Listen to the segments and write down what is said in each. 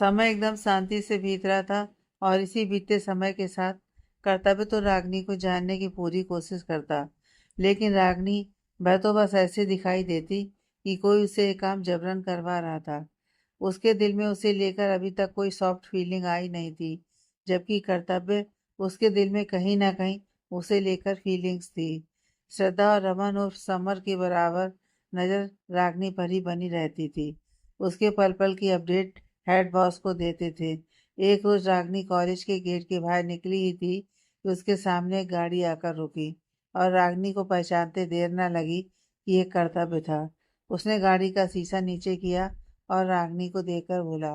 समय एकदम शांति से बीत रहा था और इसी बीतते समय के साथ कर्तव्य तो रागनी को जानने की पूरी कोशिश करता, लेकिन रागनी वह तो बस ऐसे दिखाई देती कि कोई उसे ये काम जबरन करवा रहा था। उसके दिल में उसे लेकर अभी तक कोई सॉफ्ट फीलिंग आई नहीं थी, जबकि कर्तव्य उसके दिल में कहीं ना कहीं उसे लेकर फीलिंग्स थी। श्रद्धा और रमन और समर के बराबर नजर रागनी पर ही बनी रहती थी। उसके पल पल की अपडेट हेड बॉस को देते थे। एक रोज रागनी कॉलेज के गेट के बाहर निकली ही थी कि उसके सामने एक गाड़ी आकर रुकी और रागनी को पहचानते देर न लगी कि यह कर्तव्य था। उसने गाड़ी का शीशा नीचे किया और रागनी को देखकर बोला,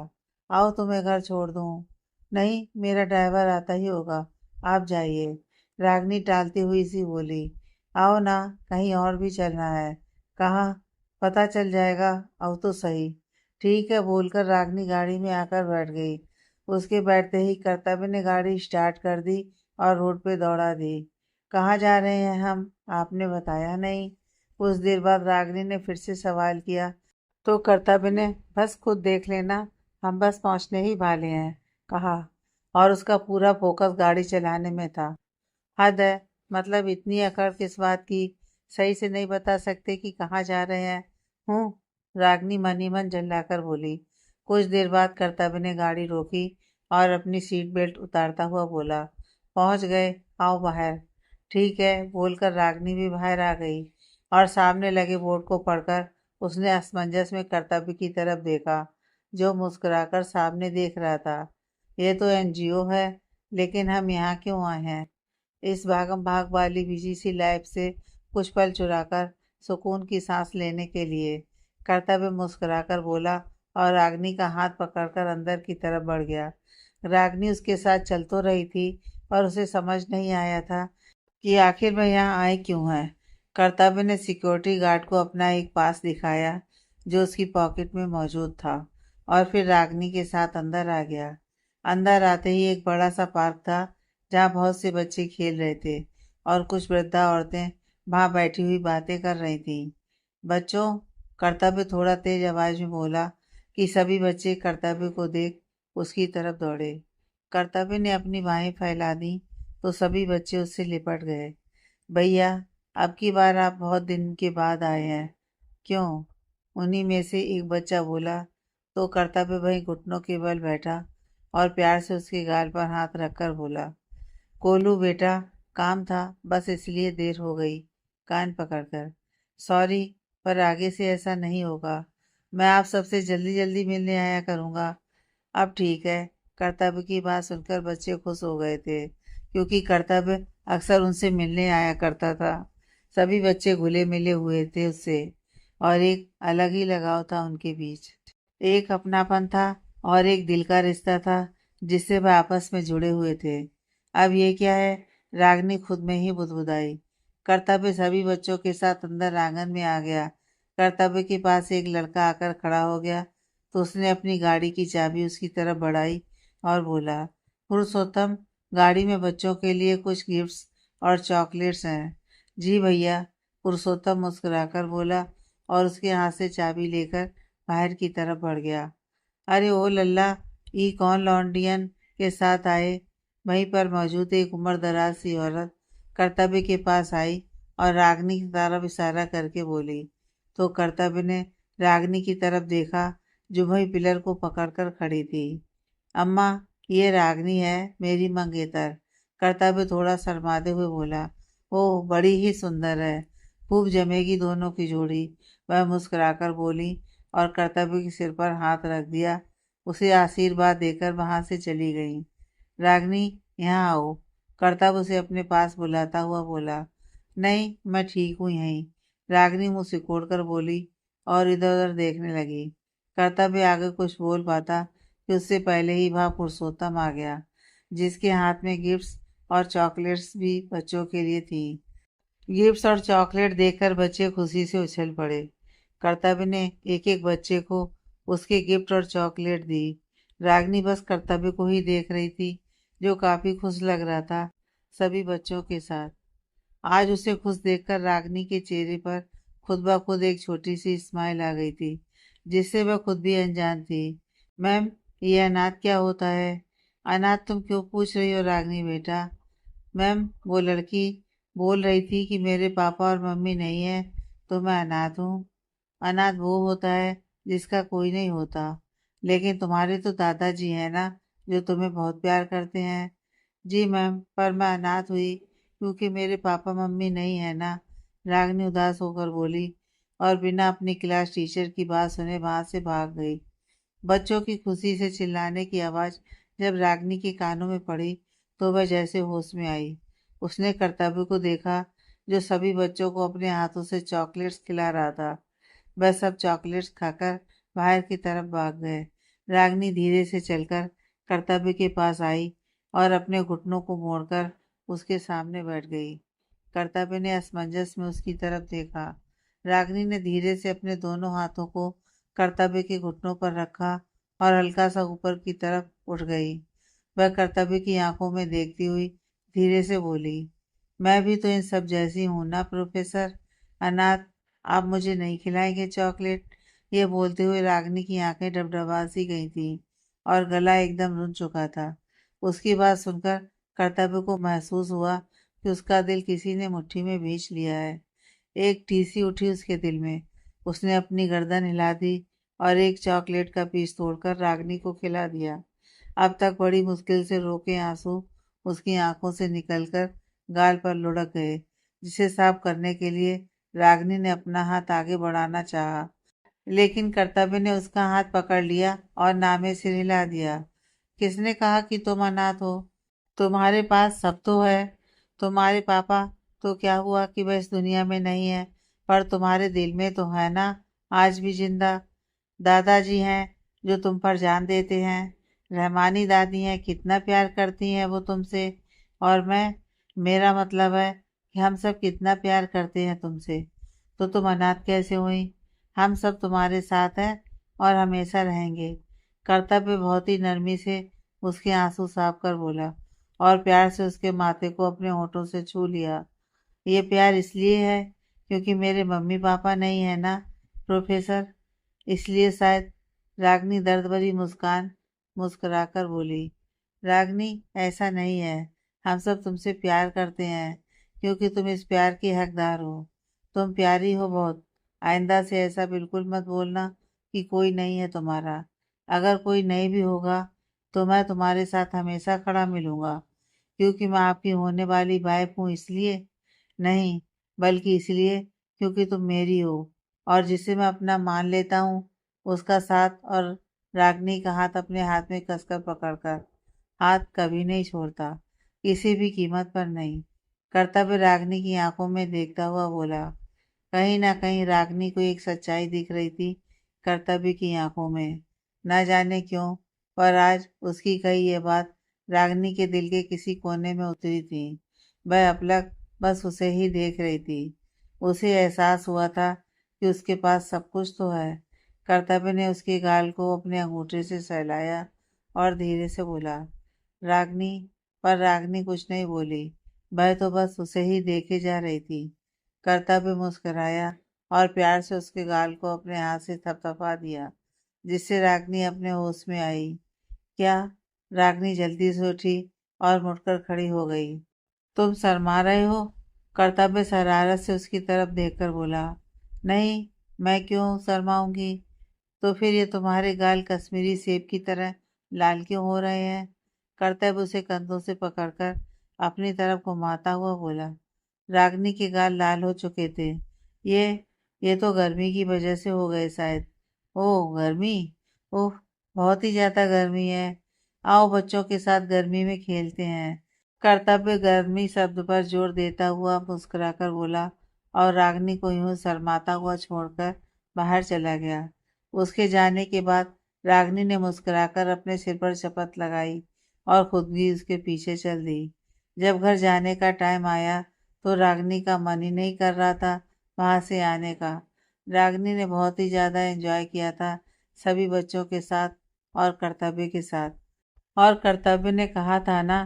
आओ तुम्हें घर छोड़ दूँ। नहीं, मेरा ड्राइवर आता ही होगा, आप जाइए। रागनी टालती हुई सी बोली, आओ ना, कहीं और भी चलना है। कहाँ? पता चल जाएगा, आओ तो सही। ठीक है, बोलकर रागनी गाड़ी में आकर बैठ गई। उसके बैठते ही कर्तव्य ने गाड़ी स्टार्ट कर दी और रोड पे दौड़ा दी। कहाँ जा रहे हैं हम? आपने बताया नहीं। कुछ देर बाद रागनी ने फिर से सवाल किया तो कर्तव्य ने बस खुद देख लेना, हम बस पहुंचने ही वाले हैं, कहा। और उसका पूरा फोकस गाड़ी चलाने में था। हद है, मतलब इतनी अकड़ किस बात की? सही से नहीं बता सकते कि कहाँ जा रहे हैं? हूँ, रागनी मन ही मन झल्लाकर बोली। कुछ देर बाद कर्तव्य ने गाड़ी रोकी और अपनी सीट बेल्ट उतारता हुआ बोला, पहुंच गए, आओ बाहर। ठीक है, बोलकर रागनी भी बाहर आ गई और सामने लगे बोर्ड को पढ़कर उसने असमंजस में कर्तव्य की तरफ देखा, जो मुस्कुराकर सामने देख रहा था। ये तो एनजीओ है, लेकिन हम यहाँ क्यों आए हैं? इस भागम भाग वाली बिजी सी लाइफ से कुछ पल चुराकर सुकून की सांस लेने के लिए, कर्तव्य मुस्कुराकर बोला और रागनी का हाथ पकड़कर अंदर की तरफ बढ़ गया। रागनी उसके साथ चल तो रही थी, पर उसे समझ नहीं आया था कि आखिर वह यहाँ आए क्यों है। कर्तव्य ने सिक्योरिटी गार्ड को अपना एक पास दिखाया जो उसकी पॉकेट में मौजूद था और फिर रागनी के साथ अंदर आ गया। अंदर आते ही एक बड़ा सा पार्क था जहाँ बहुत से बच्चे खेल रहे थे और कुछ वृद्धा औरतें वहाँ बैठी हुई बातें कर रही थीं। बच्चों, कर्तव्य थोड़ा तेज आवाज में बोला कि सभी बच्चे कर्तव्य को देख उसकी तरफ दौड़े। कर्तव्य ने अपनी बाहें फैला दी तो सभी बच्चे उससे लिपट गए। भैया, अब की बार आप बहुत दिन के बाद आए हैं, क्यों? उन्हीं में से एक बच्चा बोला तो कर्तव्य वहीं घुटनों के बल बैठा और प्यार से उसके गाल पर हाथ रखकर बोला, कोलू बेटा, काम था, बस इसलिए देर हो गई। कान पकड़कर, सॉरी, पर आगे से ऐसा नहीं होगा। मैं आप सबसे जल्दी जल्दी मिलने आया करूँगा। अब ठीक है। कर्तव्य की बात सुनकर बच्चे खुश हो गए थे, क्योंकि कर्तव्य अक्सर उनसे मिलने आया करता था। सभी बच्चे घुले मिले हुए थे उससे और एक अलग ही लगाव था उनके बीच। एक अपनापन था और एक दिल का रिश्ता था जिससे वह आपस में जुड़े हुए थे। अब ये क्या है? रागनी खुद में ही बुदबुदाई। कर्तव्य सभी बच्चों के साथ अंदर आंगन में आ गया। कर्तव्य के पास एक लड़का आकर खड़ा हो गया तो उसने अपनी गाड़ी की चाबी उसकी तरफ बढ़ाई और बोला, पुरुषोत्तम, गाड़ी में बच्चों के लिए कुछ गिफ्ट्स और चॉकलेट्स हैं। जी भैया, पुरुषोत्तम मुस्कुराकर बोला और उसके हाथ से चाबी लेकर बाहर की तरफ बढ़ गया। अरे ओ लल्ला, ये कौन लॉन्डियन के साथ आए? वहीं पर मौजूद एक उम्रदराज सी औरत कर्तव्य के पास आई और रागनी की तरफ इशारा करके बोली। तो कर्तव्य ने रागनी की तरफ देखा जो वही पिलर को पकड़कर खड़ी थी। अम्मा, ये रागनी है, मेरी मंगेतर। कर्तव्य थोड़ा शर्माते हुए बोला, ओह, बड़ी ही सुंदर है, खूब जमेगी दोनों की जोड़ी। वह मुस्कुराकर बोली और कर्तव्य के सिर पर हाथ रख दिया। उसे आशीर्वाद देकर वहां से चली गई। रागनी, यहाँ आओ, कर्तव्य उसे अपने पास बुलाता हुआ बोला। नहीं, मैं ठीक हूँ यहीं। रागनी मुंह सिकोड़कर बोली और इधर उधर देखने लगी। कर्तव्य आगे कुछ बोल पाता कि उससे पहले ही वह पुरुषोत्तम आ गया, जिसके हाथ में गिफ्ट्स और चॉकलेट्स भी बच्चों के लिए थी। गिफ्ट्स और चॉकलेट देखकर बच्चे खुशी से उछल पड़े। कर्तव्य ने एक एक बच्चे को उसके गिफ्ट और चॉकलेट दी। रागनी बस कर्तव्य को ही देख रही थी, जो काफी खुश लग रहा था सभी बच्चों के साथ। आज उसे खुश देखकर रागनी के चेहरे पर खुद ब खुद एक छोटी सी स्माइल आ गई थी, जिससे वह खुद भी अनजान थी। मैम, ये अनाथ क्या होता है? अनाथ तुम क्यों पूछ रही हो रागनी बेटा? मैम, वो लड़की बोल रही थी कि मेरे पापा और मम्मी नहीं है तो मैं अनाथ हूँ। अनाथ वो होता है जिसका कोई नहीं होता। लेकिन तुम्हारे तो दादाजी हैं ना, जो तुम्हें बहुत प्यार करते हैं। जी मैम, पर मैं अनाथ हुई क्योंकि मेरे पापा मम्मी नहीं है ना। रागनी उदास होकर बोली और बिना अपनी क्लास टीचर की बात सुने वहां से भाग गई। बच्चों की खुशी से चिल्लाने की आवाज जब रागनी के कानों में पड़ी तो वह जैसे होश में आई। उसने कर्तव्य को देखा, जो सभी बच्चों को अपने हाथों से चॉकलेट्स खिला रहा था। वह सब चॉकलेट्स खाकर बाहर की तरफ भाग गए। रागनी धीरे से चलकर कर्तव्य के पास आई और अपने घुटनों को मोड़कर उसके सामने बैठ गई। कर्तव्य ने असमंजस में उसकी तरफ देखा। रागनी ने धीरे से अपने दोनों हाथों को कर्तव्य के घुटनों पर रखा और हल्का सा ऊपर की तरफ उठ गई। वह कर्तव्य की आंखों में देखती हुई धीरे से बोली, मैं भी तो इन सब जैसी हूं ना प्रोफेसर। अनाथ, आप मुझे नहीं खिलाएंगे चॉकलेट? ये बोलते हुए रागनी की आंखें डबडबा सी गई थी और गला एकदम रुन चुका था। उसकी बात सुनकर कर्तव्य को महसूस हुआ कि उसका दिल किसी ने मुट्ठी में भींच लिया है। एक टीसी उठी उसके दिल में। उसने अपनी गर्दन हिला दी और एक चॉकलेट का पीस तोड़कर रागनी को खिला दिया। अब तक बड़ी मुश्किल से रोके आंसू उसकी आंखों से निकलकर गाल पर लुढ़क गए, जिसे साफ करने के लिए रागनी ने अपना हाथ आगे बढ़ाना चाहा, लेकिन कर्तव्य ने उसका हाथ पकड़ लिया और नामे सिर हिला दिया। किसने कहा कि तुम अनाथ हो? तुम्हारे पास सब तो है। तुम्हारे पापा तो क्या हुआ कि वह इस दुनिया में नहीं है, पर तुम्हारे दिल में तो है ना, आज भी जिंदा। दादाजी हैं जो तुम पर जान देते हैं। रहमानी दादी हैं, कितना प्यार करती हैं वो तुमसे। और मैं, मेरा मतलब है कि हम सब कितना प्यार करते हैं तुमसे। तो तुम अनाथ कैसे हुई? हम सब तुम्हारे साथ हैं और हमेशा रहेंगे। कर्तव्य बहुत ही नरमी से उसके आंसू साफ कर बोला और प्यार से उसके माथे को अपने होठों से छू लिया। ये प्यार इसलिए है क्योंकि मेरे मम्मी पापा नहीं है ना प्रोफेसर, इसलिए शायद। रागनी दर्द भरी मुस्कान मुस्कुराकर बोली, रागनी, ऐसा नहीं है। हम सब तुमसे प्यार करते हैं क्योंकि तुम इस प्यार की हकदार हो। तुम प्यारी हो बहुत। आइंदा से ऐसा बिल्कुल मत बोलना कि कोई नहीं है तुम्हारा। अगर कोई नहीं भी होगा तो मैं तुम्हारे साथ हमेशा खड़ा मिलूंगा, क्योंकि मैं आपकी होने वाली वाइफ हूँ इसलिए नहीं, बल्कि इसलिए क्योंकि तुम मेरी हो और जिसे मैं अपना मान लेता हूँ उसका साथ। और रागनी का हाथ अपने हाथ में कसकर पकड़कर, हाथ कभी नहीं छोड़ता, किसी भी कीमत पर नहीं। कर्तव्य रागनी की आंखों में देखता हुआ बोला। कहीं ना कहीं रागनी को एक सच्चाई दिख रही थी कर्तव्य की आंखों में। न जाने क्यों, पर आज उसकी कही ये बात रागनी के दिल के किसी कोने में उतरी थी। वह अपलक बस उसे ही देख रही थी। उसे एहसास हुआ था कि उसके पास सब कुछ तो है। कर्तव्य ने उसके गाल को अपने अंगूठे से सहलाया और धीरे से बोला, रागनी। पर रागनी कुछ नहीं बोली। वह तो बस उसे ही देखे जा रही थी। कर्तव्य मुस्कुराया और प्यार से उसके गाल को अपने हाथ से थपथपा दिया, जिससे रागनी अपने होश में आई। क्या? रागनी जल्दी से उठी और मुड़कर खड़ी हो गई। तुम शर्मा रहे हो? कर्तव्य शरारत से उसकी तरफ देखकर बोला। नहीं, मैं क्यों शर्माऊंगी? तो फिर ये तुम्हारे गाल कश्मीरी सेब की तरह लाल क्यों हो रहे हैं? कर्तव्य उसे कंधों से पकड़कर अपनी तरफ घुमाता हुआ बोला। रागनी के गाल लाल हो चुके थे। ये ये तो गर्मी की वजह से हो गए शायद। ओह, गर्मी? ओह, बहुत ही ज्यादा गर्मी है। आओ बच्चों के साथ गर्मी में खेलते हैं। कर्तव्य गर्मी शब्द पर जोर देता हुआ मुस्कुराकर बोला और रागनी को यूं शर्माता हुआ छोड़कर बाहर चला गया। उसके जाने के बाद रागनी ने मुस्कुराकर अपने सिर पर शपथ लगाई और खुद भी उसके पीछे चल दी। जब घर जाने का टाइम आया तो रागनी का मन ही नहीं कर रहा था वहां से आने का। रागनी ने बहुत ही ज्यादा एंजॉय किया था सभी बच्चों के साथ और कर्तव्य के साथ। और कर्तव्य ने कहा था ना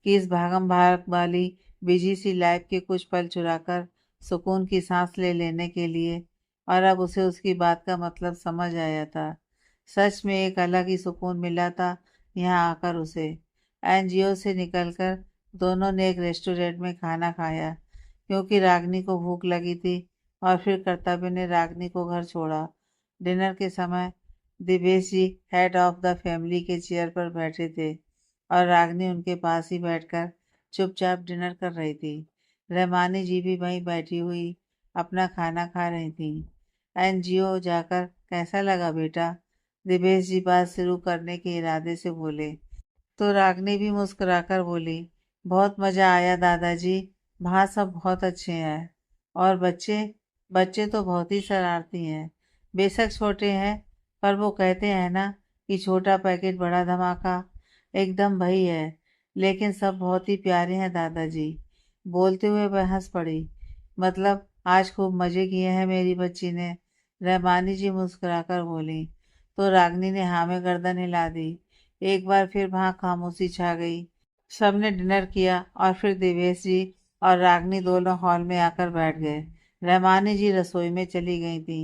कि इस भागम भाग वाली बिजी सी लाइफ के कुछ पल चुराकर सुकून की सांस ले लेने के लिए। और अब उसे उसकी बात का मतलब समझ आया था। सच में एक अलग ही सुकून मिला था यहाँ आकर उसे। एनजीओ से निकलकर दोनों ने एक रेस्टोरेंट में खाना खाया क्योंकि रागनी को भूख लगी थी, और फिर कर्तव्य ने रागनी को घर छोड़ा। डिनर के समय दिवेश जी हेड ऑफ द फैमिली के चेयर पर बैठे थे और रागनी उनके पास ही बैठकर चुपचाप डिनर कर रही थी। रहमानी जी भी वहीं बैठी हुई अपना खाना खा रही थी। एनजीओ जाकर कैसा लगा बेटा? दिवेश जी बात शुरू करने के इरादे से बोले तो रागनी भी मुस्कुराकर बोली, बहुत मज़ा आया दादाजी, वहाँ सब बहुत अच्छे हैं। और बच्चे? बच्चे तो बहुत ही शरारती हैं। बेशक छोटे हैं, पर वो कहते हैं ना कि छोटा पैकेट बड़ा धमाका, एकदम वही है। लेकिन सब बहुत ही प्यारे हैं दादाजी। बोलते हुए वह हंस पड़ी। मतलब आज खूब मज़े किए हैं मेरी बच्ची ने? रहमानी जी मुस्कुराकर बोली। तो रागनी ने हाँ में गर्दन हिला दी। एक बार फिर वहाँ खामोशी छा गई। सबने डिनर किया और फिर देवेश जी और रागनी दोनों हॉल में आकर बैठ गए। रहमानी जी रसोई में चली गई थी।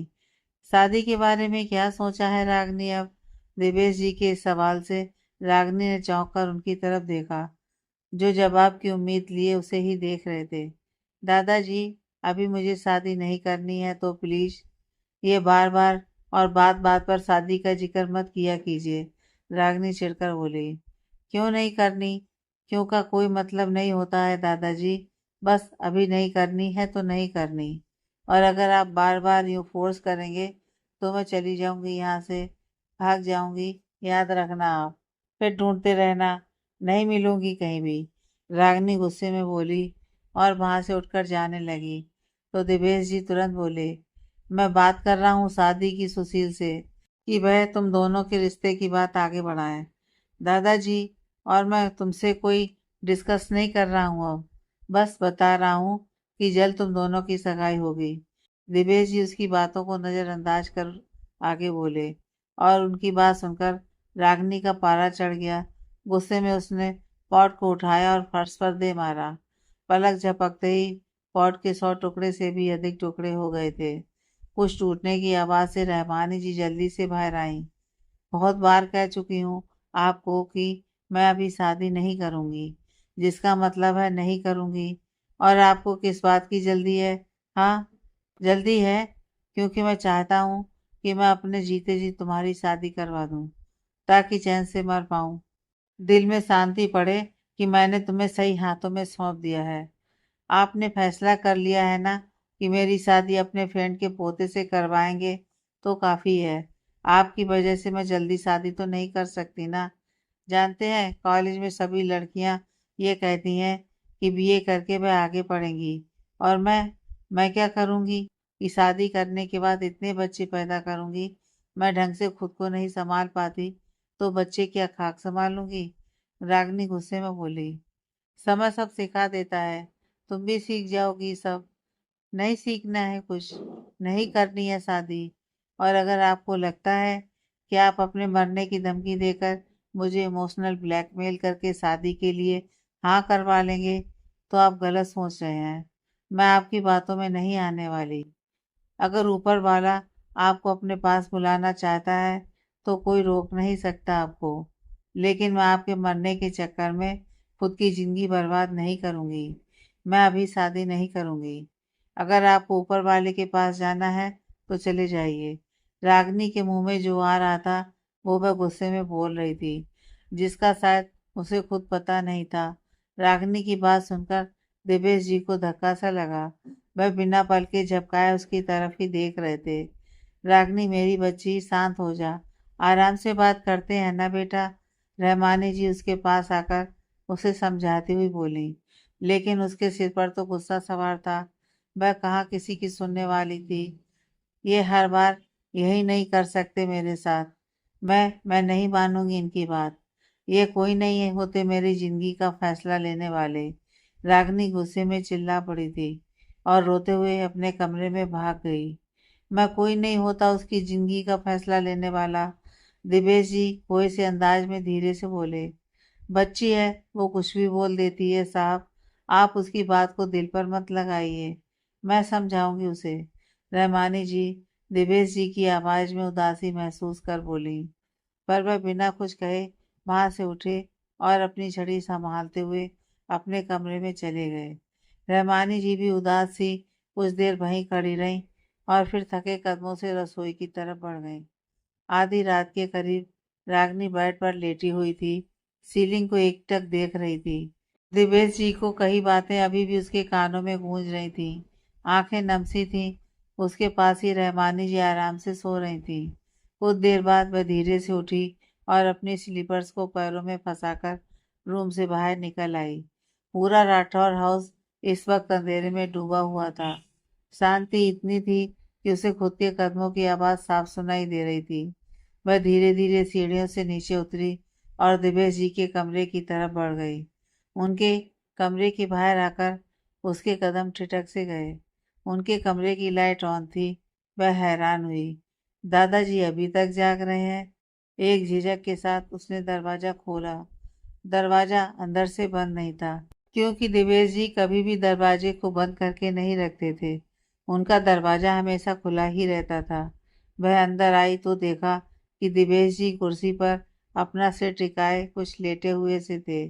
शादी के बारे में क्या सोचा है रागनी अब? देवेश जी के इस सवाल से रागनी ने चौंक कर उनकी तरफ देखा, जो जवाब की उम्मीद लिए उसे ही देख रहे थे। दादाजी, अभी मुझे शादी नहीं करनी है तो प्लीज ये बार बार और बात बात पर शादी का जिक्र मत किया कीजिए। रागनी चिढ़कर बोली। क्यों नहीं करनी? क्यों का कोई मतलब नहीं होता है दादाजी। बस अभी नहीं करनी है तो नहीं करनी, और अगर आप बार बार यूँ फोर्स करेंगे तो मैं चली जाऊंगी यहाँ से, भाग जाऊंगी। याद रखना आप, फिर ढूंढते रहना, नहीं मिलूंगी कहीं भी। रागनी गुस्से में बोली और वहां से उठकर जाने लगी। तो दिवेश जी तुरंत बोले, मैं बात कर रहा हूँ शादी की सुशील से कि वह तुम दोनों के रिश्ते की बात आगे बढ़ाए दादाजी। और मैं तुमसे कोई डिस्कस नहीं कर रहा हूँ अब, बस बता रहा हूँ कि जल्द तुम दोनों की सगाई होगी। दिवेश जी उसकी बातों को नज़रअंदाज कर आगे बोले, और उनकी बात सुनकर रागनी का पारा चढ़ गया। गुस्से में उसने पॉट को उठाया और फर्श पर दे मारा। पलक झपकते ही पॉट के 100 टुकड़े से भी अधिक टुकड़े हो गए थे। कुछ टूटने की आवाज़ से रहमानी जी जल्दी से बाहर आईं। बहुत बार कह चुकी हूँ आपको कि मैं अभी शादी नहीं करूँगी, जिसका मतलब है नहीं करूँगी। और आपको किस बात की जल्दी है? हाँ, जल्दी है क्योंकि मैं चाहता हूँ कि मैं अपने जीते जी तुम्हारी शादी करवा दूँ, ताकि चैन से मर पाऊँ, दिल में शांति पड़े कि मैंने तुम्हें सही हाथों में सौंप दिया है। आपने फैसला कर लिया है ना कि मेरी शादी अपने फ्रेंड के पोते से करवाएंगे, तो काफ़ी है। आपकी वजह से मैं जल्दी शादी तो नहीं कर सकती ना। जानते हैं कॉलेज में सभी लड़कियां ये कहती हैं कि बीए करके वह आगे पढ़ेंगी, और मैं क्या करूँगी कि शादी करने के बाद इतने बच्चे पैदा करूँगी, मैं ढंग से खुद को नहीं संभाल पाती तो बच्चे क्या खाक संभालूंगी। रागनी गुस्से में बोली। समय सब सिखा देता है, तुम भी सीख जाओगी सब। नहीं सीखना है कुछ, नहीं करनी है शादी। और अगर आपको लगता है कि आप अपने मरने की धमकी देकर मुझे इमोशनल ब्लैकमेल करके शादी के लिए हाँ करवा लेंगे, तो आप गलत सोच रहे हैं। मैं आपकी बातों में नहीं आने वाली। अगर ऊपर वाला आपको अपने पास बुलाना चाहता है तो कोई रोक नहीं सकता आपको, लेकिन मैं आपके मरने के चक्कर में खुद की ज़िंदगी बर्बाद नहीं करूँगी। मैं अभी शादी नहीं करूँगी। अगर आपको ऊपर वाले के पास जाना है तो चले जाइए। रागनी के मुंह में जो आ रहा था वो वह गुस्से में बोल रही थी, जिसका शायद उसे खुद पता नहीं था। रागनी की बात सुनकर देवेश जी को धक्का सा लगा। वह बिना पल के झपकाए उसकी तरफ ही देख रहे थे। रागनी मेरी बच्ची शांत हो जा, आराम से बात करते हैं ना बेटा। रहमानी जी उसके पास आकर उसे समझाती हुई बोली, लेकिन उसके सिर पर तो गुस्सा सवार था। वह कहाँ किसी की सुनने वाली थी। ये हर बार यही नहीं कर सकते मेरे साथ। मैं नहीं मानूंगी इनकी बात। ये कोई नहीं होते मेरी जिंदगी का फैसला लेने वाले। रागनी गुस्से में चिल्ला पड़ी थी और रोते हुए अपने कमरे में भाग गई। मैं कोई नहीं होता उसकी जिंदगी का फैसला लेने वाला। दिवेश जी खोए से अंदाज में धीरे से बोले। बच्ची है, वो कुछ भी बोल देती है साहब। आप उसकी बात को दिल पर मत लगाइए, मैं समझाऊंगी उसे। रहमानी जी दिवेश जी की आवाज में उदासी महसूस कर बोली। पर वह बिना कुछ कहे वहां से उठे और अपनी छड़ी संभालते हुए अपने कमरे में चले गए। रहमानी जी भी उदास सी कुछ देर वहीं खड़ी रहीं और फिर थके कदमों से रसोई की तरफ बढ़ गईं। आधी रात के करीब रागनी बेड पर लेटी हुई थी, सीलिंग को एकटक देख रही थी। दिवेश जी को कई बातें अभी भी उसके कानों में गूंज रही थीं। आंखें नमसी थीं। उसके पास ही रहमानी जी आराम से सो रही थीं। कुछ देर बाद वह धीरे से उठी और अपनी स्लीपर्स को पैरों में फंसाकर रूम से बाहर निकल आई। पूरा राठौर हाउस इस वक्त अंधेरे में डूबा हुआ था। शांति इतनी थी कि उसे खुद के कदमों की आवाज़ साफ सुनाई दे रही थी। वह धीरे धीरे सीढ़ियों से नीचे उतरी और दिवेश जी के कमरे की तरफ बढ़ गई। उनके कमरे के बाहर आकर उसके कदम ठिठक से गए। उनके कमरे की लाइट ऑन थी। वह हैरान हुई। दादाजी अभी तक जाग रहे हैं। एक झिझक के साथ उसने दरवाजा खोला। दरवाजा अंदर से बंद नहीं था, क्योंकि दिवेश जी कभी भी दरवाजे को बंद करके नहीं रखते थे। उनका दरवाजा हमेशा खुला ही रहता था। वह अंदर आई तो देखा कि दिवेश जी कुर्सी पर अपना सिर टिकाए कुछ लेटे हुए से थे।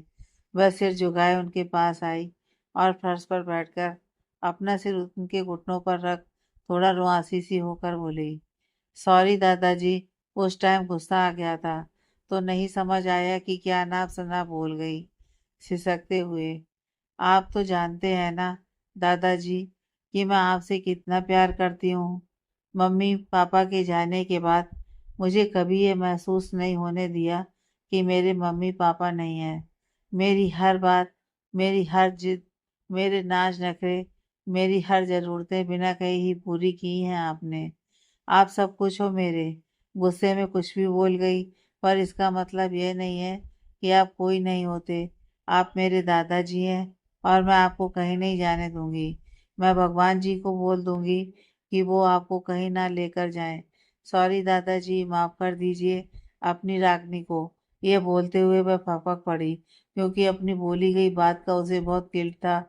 वह सिर झुकाए उनके पास आई और फर्श पर बैठकर अपना सिर उनके घुटनों पर रख थोड़ा रुआंसी सी होकर बोली, सॉरी दादाजी, उस टाइम गुस्सा आ गया था तो नहीं समझ आया कि क्या नाप सना बोल गई। सिसकते हुए, आप तो जानते हैं ना दादाजी कि मैं आपसे कितना प्यार करती हूँ। मम्मी पापा के जाने के बाद मुझे कभी ये महसूस नहीं होने दिया कि मेरे मम्मी पापा नहीं हैं। मेरी हर बात, मेरी हर जिद, मेरे नाज नखरे, मेरी हर ज़रूरतें बिना कहे ही पूरी की हैं आपने। आप सब कुछ हो मेरे। गुस्से में कुछ भी बोल गई, पर इसका मतलब यह नहीं है कि आप कोई नहीं होते। आप मेरे दादाजी हैं और मैं आपको कहीं नहीं जाने दूंगी। मैं भगवान जी को बोल दूंगी कि वो आपको कहीं ना लेकर जाएं। सॉरी दादाजी, माफ़ कर दीजिए अपनी रागनी को। ये बोलते हुए वह फपक पड़ी, क्योंकि अपनी बोली गई बात का उसे बहुत गिल्ट था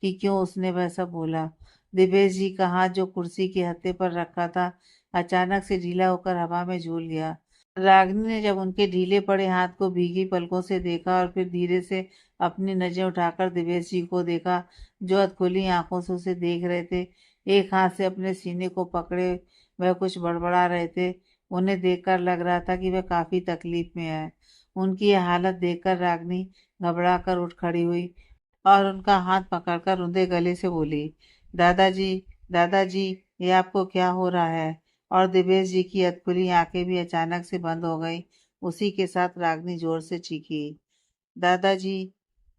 कि क्यों उसने वैसा बोला। दिवेश जी का हाथ जो कुर्सी के हत्थे पर रखा था, अचानक से ढीला होकर हवा में झूल गया। रागिनी ने जब उनके ढीले पड़े हाथ को भीगी पलकों से देखा और फिर धीरे से अपनी नजरें उठाकर दिवेश जी को देखा, जो अधखुली आंखों से उसे देख रहे थे। एक हाथ से अपने सीने को पकड़े वह कुछ बड़बड़ा रहे थे। उन्हें देखकर लग रहा था कि वह काफी तकलीफ में है। उनकी यह हालत देखकर रागिनी घबरा कर उठ खड़ी हुई और उनका हाथ पकड़कर उनके गले से बोली, दादाजी, दादाजी, ये आपको क्या हो रहा है। और दिवेश जी की अधखुली आंखें भी अचानक से बंद हो गईं। उसी के साथ रागिनी जोर से चीखी। दादाजी।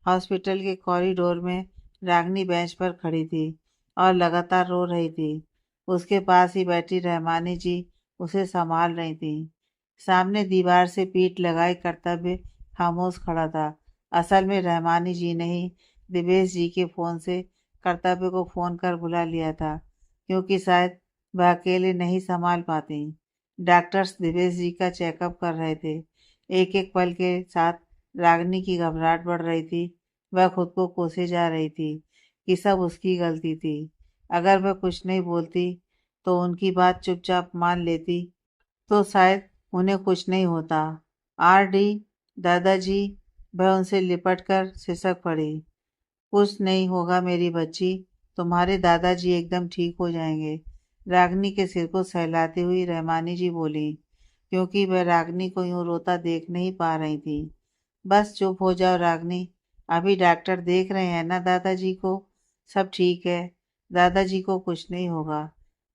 हॉस्पिटल के कॉरिडोर में रागिनी बेंच पर खड़ी थी और लगातार रो रही थी। उसके पास ही बैठी रहमानी जी उसे संभाल रही थी। सामने दीवार से पीठ लगाए कर्तव्य खामोश खड़ा था। असल में रहमानी जी ने ही दिवेश जी के फ़ोन से कर्तव्य को फ़ोन कर बुला लिया था, क्योंकि शायद वह अकेले नहीं संभाल पाती। डॉक्टर्स दिवेश जी का चेकअप कर रहे थे। एक एक पल के साथ रागिनी की घबराहट बढ़ रही थी। वह खुद को कोसे जा रही थी कि सब उसकी गलती थी। अगर वह कुछ नहीं बोलती तो उनकी बात चुपचाप मान लेती तो शायद उन्हें कुछ नहीं होता। आर.डी. दादाजी, वह उनसे लिपट कर सिसक पड़ी। कुछ नहीं होगा मेरी बच्ची, तुम्हारे दादाजी एकदम ठीक हो जाएंगे। रागिनी के सिर को सहलाती हुई रहमानी जी बोली, क्योंकि वह रागिनी को यूं रोता देख नहीं पा रही थी। बस चुप हो जाओ रागिनी, अभी डॉक्टर देख रहे हैं ना दादाजी को। सब ठीक है, दादाजी को कुछ नहीं होगा।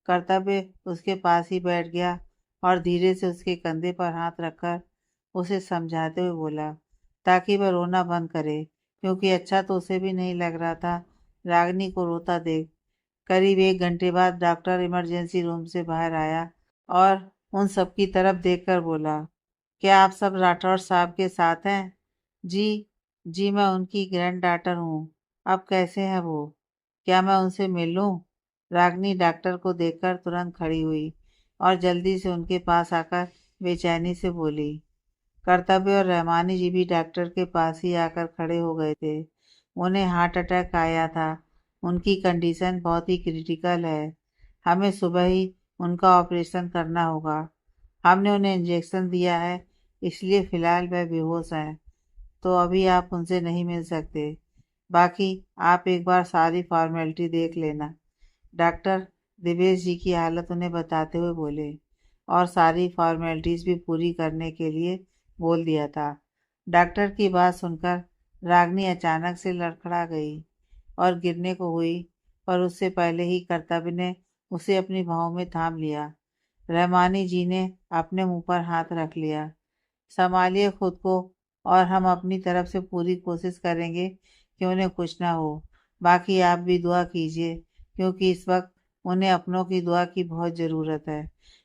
कर्तव्य उसके पास ही बैठ गया और धीरे से उसके कंधे पर हाथ रखकर उसे समझाते हुए बोला, ताकि वह रोना बंद करे, क्योंकि अच्छा तो उसे भी नहीं लग रहा था रागिनी को रोता देख। करीब 1 घंटे बाद डॉक्टर इमरजेंसी रूम से बाहर आया और उन सबकी तरफ देखकर बोला, क्या आप सब राठौर साहब के साथ हैं? जी, जी मैं उनकी ग्रैंड डॉटर हूँ। अब कैसे हैं वो? क्या मैं उनसे मिल लूं? रागिनी डॉक्टर को देखकर तुरंत खड़ी हुई और जल्दी से उनके पास आकर बेचैनी से बोली। कर्तव्य और रहमानी जी भी डॉक्टर के पास ही आकर खड़े हो गए थे। उन्हें हार्ट अटैक आया था। उनकी कंडीशन बहुत ही क्रिटिकल है। हमें सुबह ही उनका ऑपरेशन करना होगा। हमने उन्हें इंजेक्शन दिया है, इसलिए फ़िलहाल वह बेहोश हैं, तो अभी आप उनसे नहीं मिल सकते। बाकी आप एक बार सारी फॉर्मेलिटी देख लेना। डॉक्टर दिवेश जी की हालत उन्हें बताते हुए बोले और सारी फॉर्मेलिटीज़ भी पूरी करने के लिए बोल दिया था। डॉक्टर की बात सुनकर रागनी अचानक से लड़खड़ा गई और गिरने को हुई, पर उससे पहले ही कर्तव्य ने उसे अपनी बाहों में थाम लिया। रहमानी जी ने अपने मुंह पर हाथ रख लिया। संभालिए खुद को, और हम अपनी तरफ से पूरी कोशिश करेंगे कि उन्हें कुछ ना हो। बाकी आप भी दुआ कीजिए, क्योंकि इस वक्त उन्हें अपनों की दुआ की बहुत ज़रूरत है।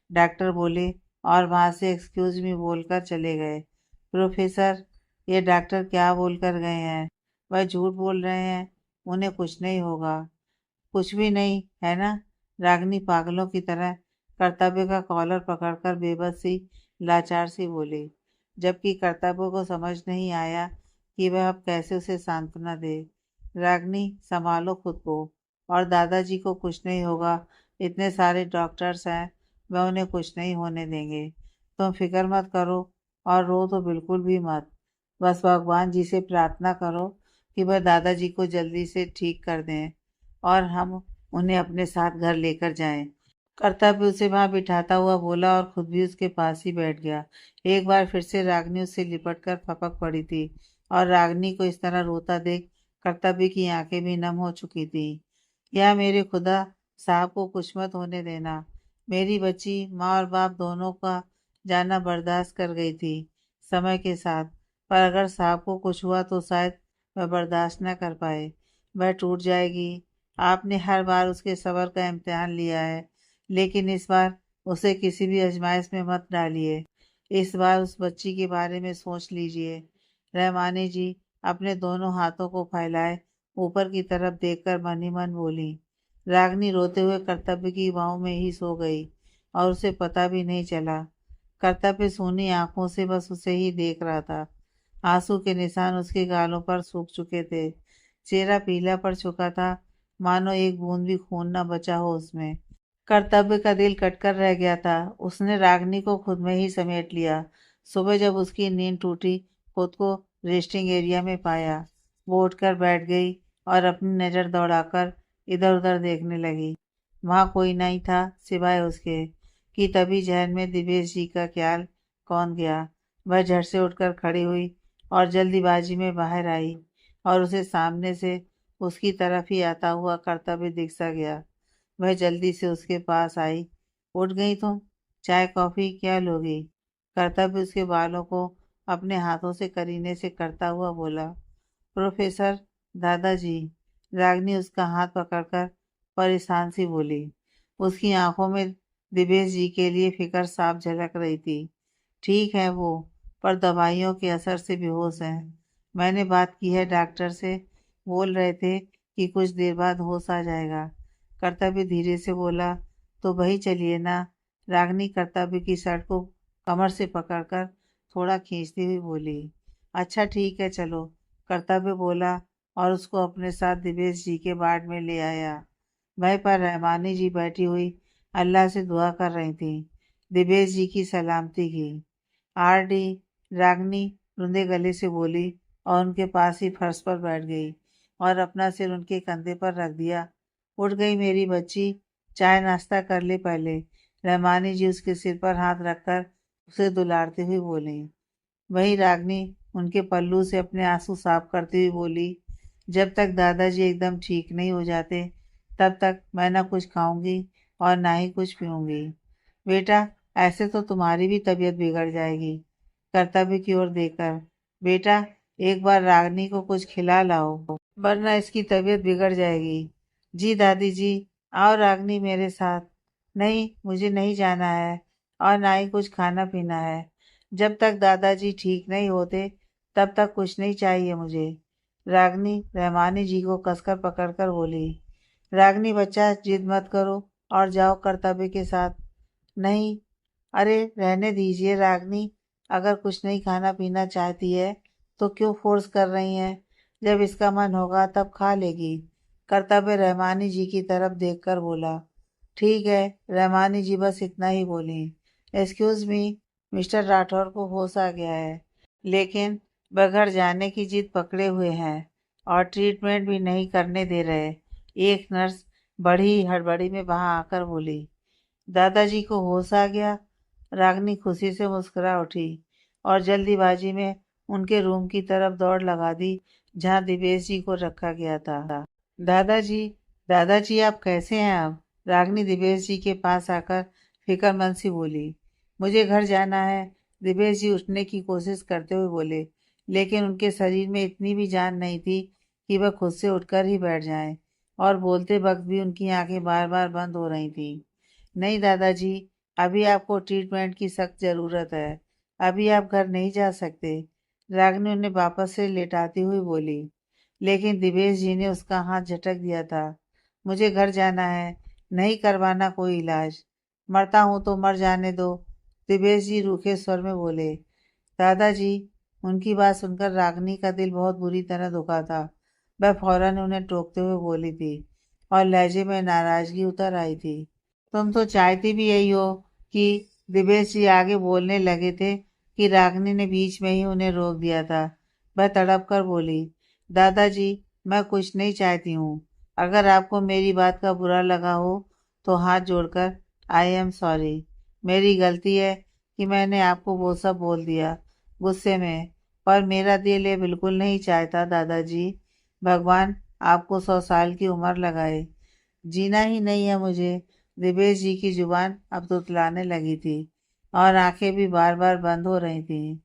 डॉक्टर बोले और वहाँ से एक्सक्यूज़ मी बोलकर चले गए। प्रोफेसर, ये डॉक्टर क्या बोलकर गए हैं? वह झूठ बोल रहे हैं, उन्हें कुछ नहीं होगा। कुछ भी नहीं है ना? रागिनी पागलों की तरह कर्तव्य का कॉलर पकड़कर बेबस सी लाचार सी बोली, जबकि कर्तव्य को समझ नहीं आया कि वह अब कैसे उसे सांत्वना दे। रागिनी, संभालो खुद को, और दादाजी को कुछ नहीं होगा। इतने सारे डॉक्टर्स हैं, वह उन्हें कुछ नहीं होने देंगे। तुम फिक्र मत करो, और रो तो बिल्कुल भी मत। बस भगवान जी से प्रार्थना करो कि वह दादाजी को जल्दी से ठीक कर दें और हम उन्हें अपने साथ घर लेकर जाएं। कर्तव्य उसे वहां बिठाता हुआ बोला और खुद भी उसके पास ही बैठ गया। एक बार फिर से रागनी उससे लिपट कर फपक पड़ी थी, और रागनी को इस तरह रोता देख कर्तव्य की आंखें भी नम हो चुकी थी। या मेरे खुदा, साहब को कुछ मत होने देना। मेरी बच्ची माँ और बाप दोनों का जाना बर्दाश्त कर गई थी समय के साथ, पर अगर साहब को कुछ हुआ तो शायद वह बर्दाश्त न कर पाए। वह टूट जाएगी। आपने हर बार उसके सब्र का इम्तिहान लिया है, लेकिन इस बार उसे किसी भी आजमाइश में मत डालिए। इस बार उस बच्ची के बारे में सोच लीजिए। रहमानी जी अपने दोनों हाथों को फैलाए ऊपर की तरफ देखकर मन ही मन बोली। रागनी रोते हुए कर्तव्य की बाहों में ही सो गई और उसे पता भी नहीं चला। कर्तव्य सूनी आंखों से बस उसे ही देख रहा था। आंसू के निशान उसके गालों पर सूख चुके थे। चेहरा पीला पड़ चुका था, मानो एक बूंद भी खून न बचा हो उसमें। कर्तव्य का दिल कटकर रह गया था। उसने रागनी को खुद में ही समेट लिया। सुबह जब उसकी नींद टूटी, खुद को रेस्टिंग एरिया में पाया। वो उठकर बैठ गई और अपनी नज़र दौड़ाकर इधर उधर देखने लगी। वहाँ कोई नहीं था सिवाय उसके, कि तभी जहन में दिवेश जी का ख्याल कौन गया। वह झट से उठकर खड़ी हुई और जल्दीबाजी में बाहर आई, और उसे सामने से उसकी तरफ ही आता हुआ कर्तव्य दिख सा गया। वह जल्दी से उसके पास आई। उठ गई तुम? चाय कॉफी क्या लोगी? कर्तव्य उसके बालों को अपने हाथों से करीने से करता हुआ बोला। प्रोफेसर, दादाजी। रागनी उसका हाथ पकड़कर परेशान सी बोली। उसकी आंखों में दिवेश जी के लिए फिक्र साफ झलक रही थी। ठीक है वो, पर दवाइयों के असर से बेहोश हैं। मैंने बात की है डॉक्टर से, बोल रहे थे कि कुछ देर बाद होश आ जाएगा। कर्तव्य धीरे से बोला। तो वही चलिए ना। रागनी कर्तव्य की शर्ट को कमर से पकड़कर थोड़ा खींचती हुई बोली। अच्छा ठीक है चलो, कर्तव्य बोला और उसको अपने साथ दिवेश जी के वार्ड में ले आया। वहीं पर रहमानी जी बैठी हुई अल्लाह से दुआ कर रही थी, दिवेश जी की सलामती की। आरडी, रागनी रुंधे गले से बोली और उनके पास ही फर्श पर बैठ गई और अपना सिर उनके कंधे पर रख दिया। उठ गई मेरी बच्ची, चाय नाश्ता कर ले पहले। रहमानी जी उसके सिर पर हाथ रखकर उसे दुलारते हुए बोली। वही रागनी उनके पल्लू से अपने आंसू साफ करती हुई बोली, जब तक दादाजी एकदम ठीक नहीं हो जाते, तब तक मैं ना कुछ खाऊंगी और ना ही कुछ पीऊंगी। बेटा, ऐसे तो तुम्हारी भी तबीयत बिगड़ जाएगी। कर्तव्य की ओर देखकर, बेटा एक बार रागनी को कुछ खिला लाओ, वरना इसकी तबीयत बिगड़ जाएगी। जी दादी जी, आओ रागनी मेरे साथ। नहीं, मुझे नहीं जाना है, और ना ही कुछ खाना पीना है। जब तक दादाजी ठीक नहीं होते, तब तक कुछ नहीं चाहिए मुझे। रागनी रहमानी जी को कसकर पकड़कर बोली। रागनी बच्चा, जिद मत करो और जाओ कर्तव्य के साथ। नहीं, अरे रहने दीजिए रागनी। अगर कुछ नहीं खाना पीना चाहती है तो क्यों फोर्स कर रही हैं? जब इसका मन होगा तब खा लेगी। कर्तव्य रहमानी जी की तरफ देखकर बोला। ठीक है, रहमानी जी बस इतना ही बोली। एक्सक्यूज मी, मिस्टर राठौर को होश आ गया है, लेकिन बगैर जाने की जिद पकड़े हुए हैं और ट्रीटमेंट भी नहीं करने दे रहे। एक नर्स बड़ी हड़बड़ी में वहां आकर बोली। दादाजी को होश आ गया। रागनी खुशी से मुस्कुरा उठी और जल्दीबाजी में उनके रूम की तरफ दौड़ लगा दी जहां दिवेश जी को रखा गया था। दादाजी, दादाजी आप कैसे हैं? अब रागनी दिवेश जी के पास आकर फिक्रमंद सी बोली। मुझे घर जाना है, दिवेश जी उठने की कोशिश करते हुए बोले, लेकिन उनके शरीर में इतनी भी जान नहीं थी कि वह खुद से उठकर ही बैठ जाएं, और बोलते वक्त भी उनकी आंखें बार बार बंद हो रही थीं। नहीं दादाजी, अभी आपको ट्रीटमेंट की सख्त ज़रूरत है। अभी आप घर नहीं जा सकते। रागिनी उन्हें वापस से लेटाती हुई बोली। लेकिन दिवेश जी ने उसका हाथ झटक दिया था। मुझे घर जाना है, नहीं करवाना कोई इलाज। मरता हूँ तो मर जाने दो, दिवेश जी रूखे स्वर में बोले। दादाजी, उनकी बात सुनकर रागिनी का दिल बहुत बुरी तरह दुखा था। वह फौरन उन्हें टोकते हुए बोली थी और लहजे में नाराजगी उतर आई थी। तुम तो चाहती भी यही हो कि दिवेश जी आगे बोलने लगे थे कि रागिनी ने बीच में ही उन्हें रोक दिया था। वह तड़प कर बोली, दादाजी, मैं कुछ नहीं चाहती हूँ। अगर आपको मेरी बात का बुरा लगा हो तो हाथ जोड़कर आई एम सॉरी। मेरी गलती है कि मैंने आपको वो सब बोल दिया गुस्से में, पर मेरा दिल ये बिल्कुल नहीं चाहता दादाजी। भगवान आपको 100 साल की उम्र लगाए। जीना ही नहीं है मुझे। दिवेश जी की जुबान अब तुतलाने लगी थी और आंखें भी बार बार बंद हो रही थीं।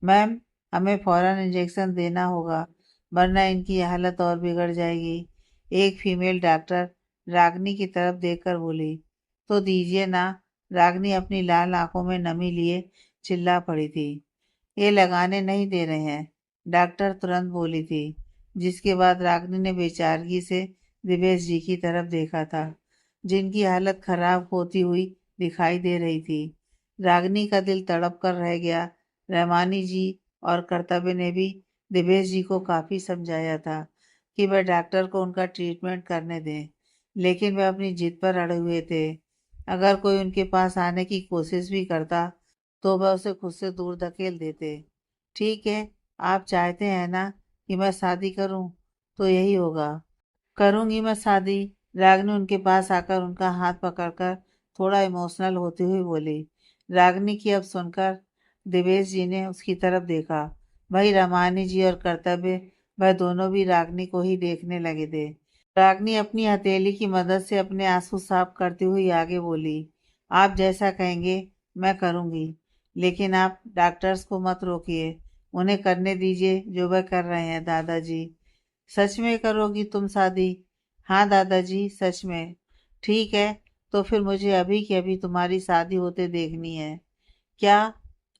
मैम, हमें फौरन इंजेक्शन देना होगा, वरना इनकी हालत और बिगड़ जाएगी। एक फीमेल डॉक्टर रागनी की तरफ देखकर बोली। तो दीजिए ना। रागनी अपनी लाल आंखों में नमी लिए चिल्ला पड़ी थी। ये लगाने नहीं दे रहे हैं, डॉक्टर तुरंत बोली थी, जिसके बाद रागनी ने बेचारगी से दिवेश जी की तरफ देखा था, जिनकी हालत खराब होती हुई दिखाई दे रही थी। रागनी का दिल तड़प कर रह गया। रहमानी जी और कर्तव्य ने भी दिवेश जी को काफी समझाया था कि वह डॉक्टर को उनका ट्रीटमेंट करने दें, लेकिन वह अपनी जिद पर अड़े हुए थे। अगर कोई उनके पास आने की कोशिश भी करता तो वह उसे खुद से दूर धकेल देते। ठीक है, आप चाहते हैं ना कि मैं शादी करूं, तो यही होगा। करूंगी मैं शादी। रागनी उनके पास आकर उनका हाथ पकड़कर थोड़ा इमोशनल होती हुई बोली। रागनी की अब सुनकर दिवेश जी ने उसकी तरफ देखा। वही रमानी जी और कर्तव्य, वह दोनों भी रागनी को ही देखने लगे थे। रागनी अपनी हथेली की मदद से अपने आंसू साफ करती हुई आगे बोली। आप जैसा कहेंगे मैं करूंगी, लेकिन आप डॉक्टर्स को मत रोकिए। उन्हें करने दीजिए जो वह कर रहे हैं दादाजी। सच में करोगी तुम शादी? हाँ दादाजी, सच में। ठीक है, तो फिर मुझे अभी की अभी तुम्हारी शादी होते देखनी है। क्या?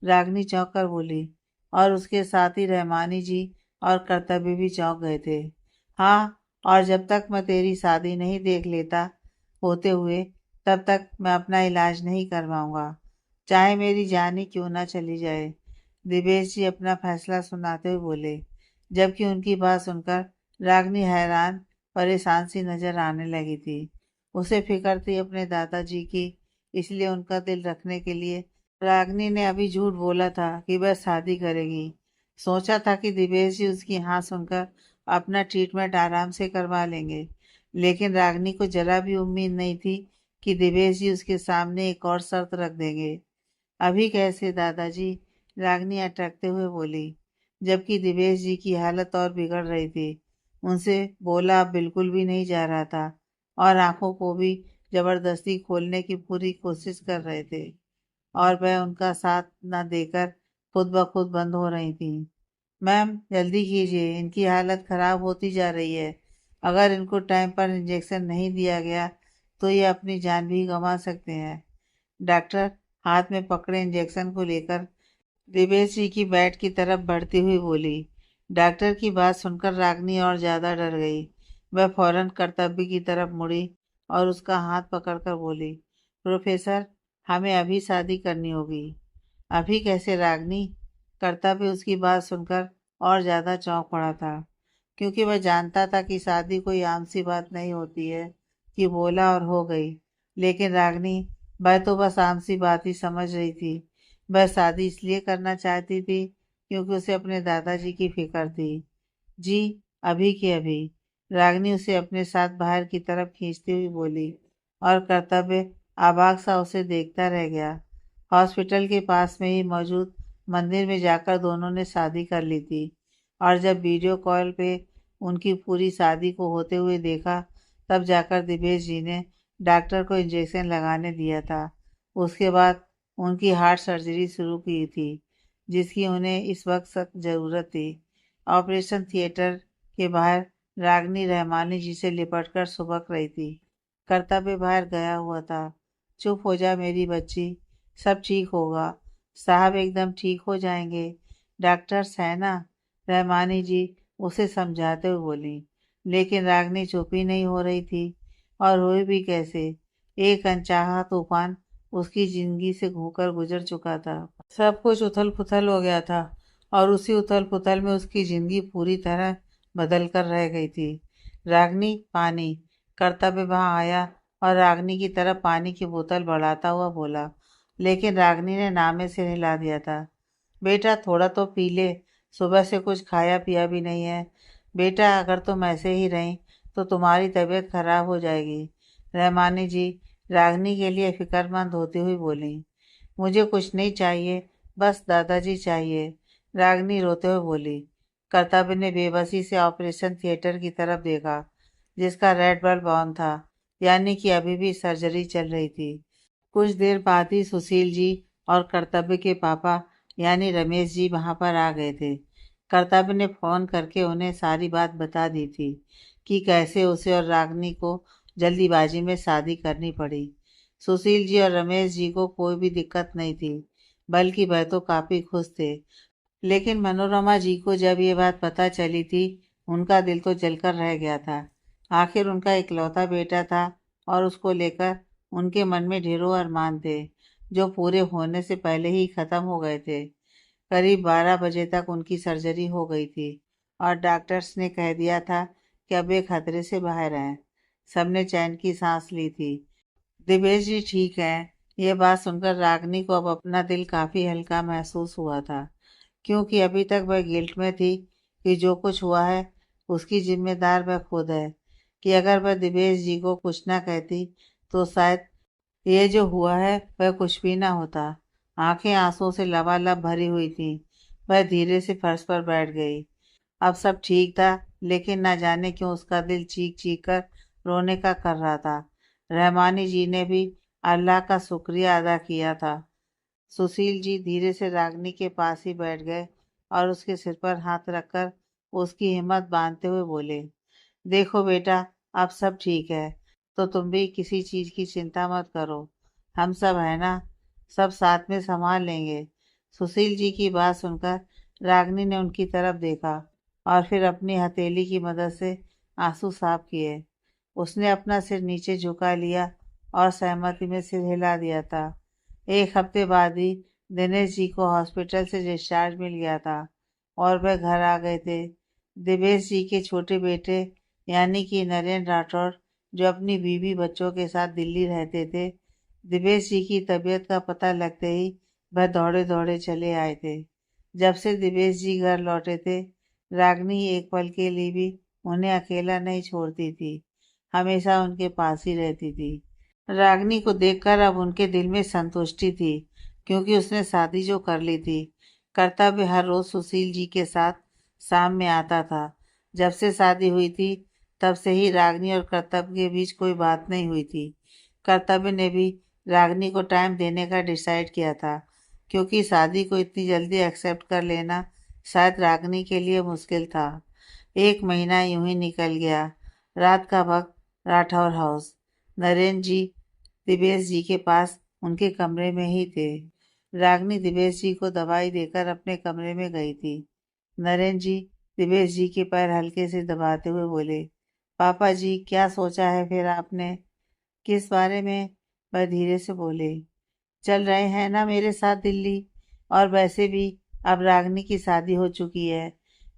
रागनी चौंक कर बोली, और उसके साथ ही रहमानी जी और कर्तव्य भी चौंक गए थे। हाँ, और जब तक मैं तेरी शादी नहीं देख लेता होते हुए, तब तक मैं अपना इलाज नहीं करवाऊंगा, चाहे मेरी जान ही क्यों ना चली जाए। दिवेश जी अपना फैसला सुनाते हुए बोले, जबकि उनकी बात सुनकर रागनी हैरान परेशान सी नजर आने लगी थी। उसे फिक्र थी अपने दादाजी की, इसलिए उनका दिल रखने के लिए रागनी ने अभी झूठ बोला था कि वह शादी करेगी। सोचा था कि दिवेश जी उसकी हाँ सुनकर अपना ट्रीटमेंट आराम से करवा लेंगे, लेकिन रागनी को जरा भी उम्मीद नहीं थी कि दिवेश जी उसके सामने एक और शर्त रख देंगे। अभी कैसे दादाजी? रागनी अटकते हुए बोली, जबकि दिवेश जी की हालत और बिगड़ रही थी। उनसे बोला अब बिल्कुल भी नहीं जा रहा था और आंखों को भी जबरदस्ती खोलने की पूरी कोशिश कर रहे थे, और वह उनका साथ न देकर खुद ब खुद बंद हो रही थी। मैम, जल्दी कीजिए, इनकी हालत खराब होती जा रही है। अगर इनको टाइम पर इंजेक्शन नहीं दिया गया तो ये अपनी जान भी गंवा सकते हैं। डॉक्टर हाथ में पकड़े इंजेक्शन को लेकर दिवेश जी की बेड की तरफ बढ़ती हुई बोली। डॉक्टर की बात सुनकर रागनी और ज्यादा डर गई। वह फौरन कर्तव्य की तरफ मुड़ी और उसका हाथ पकड़कर बोली, प्रोफेसर, हमें अभी शादी करनी होगी। अभी कैसे रागनी? कर्तव्य उसकी बात सुनकर और ज्यादा चौंक पड़ा था, क्योंकि वह जानता था कि शादी कोई आम सी बात नहीं होती है कि बोला और हो गई। लेकिन रागनी वह तो बस आम सी बात ही समझ रही थी। वह शादी इसलिए करना चाहती थी क्योंकि उसे अपने दादाजी की फिक्र थी। जी, अभी के अभी। रागनी उसे अपने साथ बाहर की तरफ खींचती हुई बोली, और कर्तव्य अबाक सा उसे देखता रह गया। हॉस्पिटल के पास में ही मौजूद मंदिर में जाकर दोनों ने शादी कर ली थी, और जब वीडियो कॉल पे उनकी पूरी शादी को होते हुए देखा, तब जाकर दिवेश जी ने डॉक्टर को इंजेक्शन लगाने दिया था। उसके बाद उनकी हार्ट सर्जरी शुरू की थी, जिसकी उन्हें इस वक्त सख्त ज़रूरत थी। ऑपरेशन थिएटर के बाहर रागनी रहमानी जी से लिपटकर सुबक रही थी। कर्तव्य बाहर गया हुआ था। चुप हो जा मेरी बच्ची, सब ठीक होगा, साहब एकदम ठीक हो जाएंगे, डॉक्टर्स है ना, रहमानी जी उसे समझाते हुए बोली। लेकिन रागनी चुप ही नहीं हो रही थी, और हुई भी कैसे। एक अनचाहा तूफान उसकी जिंदगी से होकर गुजर चुका था। सब कुछ उथल पुथल हो गया था, और उसी उथल पुथल में उसकी जिंदगी पूरी तरह बदल कर रह गई थी। रागनी, पानी। कर्तव्य वहां आया और रागनी की तरफ पानी की बोतल बढ़ाता हुआ बोला, लेकिन रागनी ने नामे से हिला दिया था। बेटा थोड़ा तो पी ले, सुबह से कुछ खाया पिया भी नहीं है। बेटा अगर तुम ऐसे ही रहीं तो तुम्हारी तबीयत खराब हो जाएगी, रहमानी जी रागनी के लिए फिक्रमंद होती हुई बोली। मुझे कुछ नहीं चाहिए, बस दादाजी चाहिए, रागनी रोते हुए बोली। कर्तव्य ने बेबसी से ऑपरेशन थिएटर की तरफ देखा, जिसका रेड बल्ब ऑन था, यानी कि अभी भी सर्जरी चल रही थी। कुछ देर बाद ही सुशील जी और कर्तव्य के पापा यानी रमेश जी वहां पर आ गए थे। कर्तव्य ने फोन करके उन्हें सारी बात बता दी थी कि कैसे उसे और रागनी को जल्दीबाजी में शादी करनी पड़ी। सुशील जी और रमेश जी को कोई भी दिक्कत नहीं थी, बल्कि वह तो काफी खुश थे। लेकिन मनोरमा जी को जब ये बात पता चली थी, उनका दिल तो जलकर रह गया था। आखिर उनका इकलौता बेटा था, और उसको लेकर उनके मन में ढेरों अरमान थे, जो पूरे होने से पहले ही खत्म हो गए थे। करीब 12 बजे तक उनकी सर्जरी हो गई थी, और डॉक्टर्स ने कह दिया था कि अब वे खतरे से बाहर हैं। सबने चैन की सांस ली थी। दिवेश जी ठीक है। ये बात सुनकर रागनी को अब अपना दिल काफी हल्का महसूस हुआ था, क्योंकि अभी तक वह गिल्ट में थी कि जो कुछ हुआ है उसकी जिम्मेदार वह खुद है, कि अगर वह दिवेश जी को कुछ ना कहती तो शायद ये जो हुआ है वह कुछ भी ना होता। आंखें आंसुओं से लबालब भरी हुई थीं। वह धीरे से फर्श पर बैठ गई। अब सब ठीक था, लेकिन ना जाने क्यों उसका दिल चीख चीख कर रोने का कर रहा था। रहमानी जी ने भी अल्लाह का शुक्रिया अदा किया था। सुशील जी धीरे से रागनी के पास ही बैठ गए, और उसके सिर पर हाथ रखकर उसकी हिम्मत बांधते हुए बोले, देखो बेटा, अब सब ठीक है, तो तुम भी किसी चीज की चिंता मत करो, हम सब है ना, सब साथ में संभाल लेंगे। सुशील जी की बात सुनकर रागनी ने उनकी तरफ देखा, और फिर अपनी हथेली की मदद से आंसू साफ किए। उसने अपना सिर नीचे झुका लिया और सहमति में सिर हिला दिया था। एक हफ्ते बाद ही दिनेश जी को हॉस्पिटल से डिस्चार्ज मिल गया था, और वह घर आ गए थे। दिवेश जी के छोटे बेटे यानी कि नरेंद्र राठौर, जो अपनी बीवी बच्चों के साथ दिल्ली रहते थे, दिवेश जी की तबीयत का पता लगते ही वह दौड़े दौड़े चले आए थे। जब से दिवेश जी घर लौटे थे, रागनी एक पल के लिए भी उन्हें अकेला नहीं छोड़ती थी, हमेशा उनके पास ही रहती थी। रागनी को देखकर अब उनके दिल में संतुष्टि थी, क्योंकि उसने शादी जो कर ली थी। कर्तव्य हर रोज सुशील जी के साथ शाम में आता था। जब से शादी हुई थी, तब से ही रागनी और कर्तव्य के बीच कोई बात नहीं हुई थी। कर्तव्य ने भी रागनी को टाइम देने का डिसाइड किया था, क्योंकि शादी को इतनी जल्दी एक्सेप्ट कर लेना शायद रागनी के लिए मुश्किल था। एक महीना यूं ही निकल गया। रात का वक्त, राठौर हाउस। नरेंद्र जी दिवेश जी के पास उनके कमरे में ही थे। रागनी दिवेश जी को दवाई देकर अपने कमरे में गई थी। नरेंद्र जी दिवेश जी के पैर हल्के से दबाते हुए बोले, पापा जी क्या सोचा है फिर आपने? किस बारे में? वह धीरे से बोले, चल रहे हैं ना मेरे साथ दिल्ली, और वैसे भी अब रागनी की शादी हो चुकी है,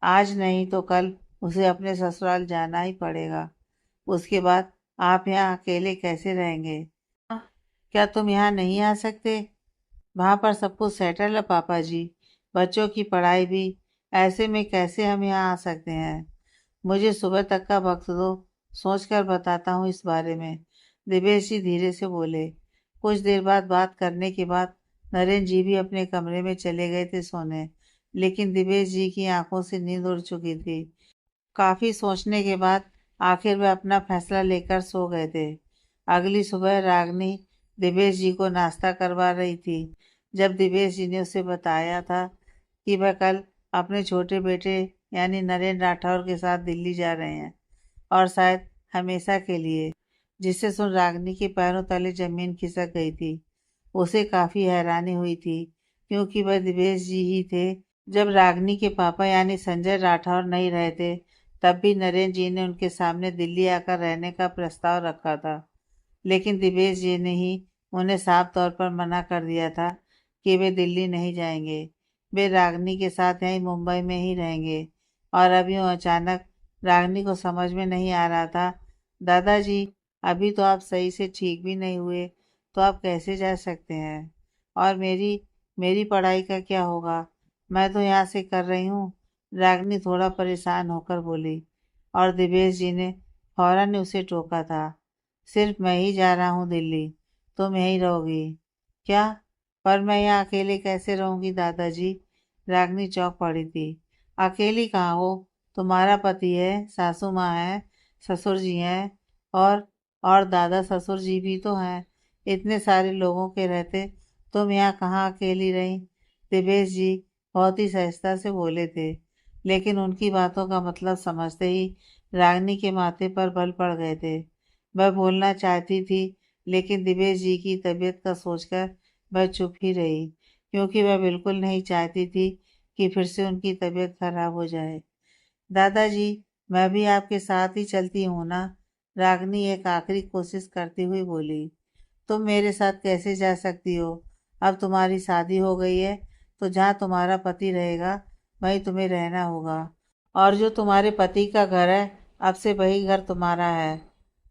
आज नहीं तो कल उसे अपने ससुराल जाना ही पड़ेगा। उसके बाद आप यहाँ अकेले कैसे रहेंगे? क्या तुम यहाँ नहीं आ सकते? वहाँ पर सब कुछ सेटल है पापा जी। बच्चों की पढ़ाई भी। ऐसे में कैसे हम यहाँ आ सकते हैं? मुझे सुबह तक का वक्त दो, सोचकर बताता हूँ इस बारे में। दिवेश जी धीरे से बोले। कुछ देर बाद बात करने के बाद नरेंद्र जी भी अपने कमरे में चले गए थे सोने। लेकिन दिवेश जी की आंखों से नींद उड़ चुकी थी। काफी सोचने के बाद आखिर वे अपना फैसला लेकर सो गए थे। अगली सुबह रागनी दिवेश जी को नाश्ता करवा रही थी जब दिवेश जी ने उसे बताया था कि वह कल अपने छोटे बेटे यानी नरेंद्र राठौर के साथ दिल्ली जा रहे हैं, और शायद हमेशा के लिए। जिसे सुन रागनी के पैरों तले जमीन खिसक गई थी। उसे काफी हैरानी हुई थी क्योंकि वह दिवेश जी ही थे। जब रागनी के पापा यानी संजय राठौर नहीं रहे थे, तब भी नरेंद्र जी ने उनके सामने दिल्ली आकर रहने का प्रस्ताव रखा था। लेकिन दिवेश जी ने ही उन्हें साफ तौर पर मना कर दिया था कि वे दिल्ली नहीं जाएंगे। वे रागनी के साथ यहीं मुंबई में ही रहेंगे। और अभी यूं अचानक रागनी को समझ में नहीं आ रहा था। दादाजी, अभी तो आप सही से ठीक भी नहीं हुए, तो आप कैसे जा सकते हैं? और मेरी मेरी पढ़ाई का क्या होगा? मैं तो यहाँ से कर रही हूँ। रागनी थोड़ा परेशान होकर बोली। और दिवेश जी ने फौरन उसे टोका था। सिर्फ मैं ही जा रहा हूँ दिल्ली, तुम यहीं रहोगी? क्या? पर मैं यहाँ अकेले कैसे रहूंगी दादाजी? रागनी चौंक पड़ी थी। अकेली कहाँ हो? तुम्हारा पति है, सासू माँ है, ससुर जी हैं, और और दादा ससुर जी भी तो हैं। इतने सारे लोगों के रहते तुम यहाँ कहाँ अकेली रही? दिवेश जी बहुत ही सहजता से बोले थे, लेकिन उनकी बातों का मतलब समझते ही रागनी के माथे पर बल पड़ गए थे। वह बोलना चाहती थी, लेकिन दिवेश जी की तबीयत का सोचकर वह चुप ही रही, क्योंकि वह बिल्कुल नहीं चाहती थी कि फिर से उनकी तबीयत खराब हो जाए। दादाजी, मैं भी आपके साथ ही चलती हूँ ना? रागनी एक आखिरी कोशिश करती हुई बोली। तुम मेरे साथ कैसे जा सकती हो? अब तुम्हारी शादी हो गई है, तो जहाँ तुम्हारा पति रहेगा वहीं तुम्हें रहना होगा। और जो तुम्हारे पति का घर है, अब से वही घर तुम्हारा है।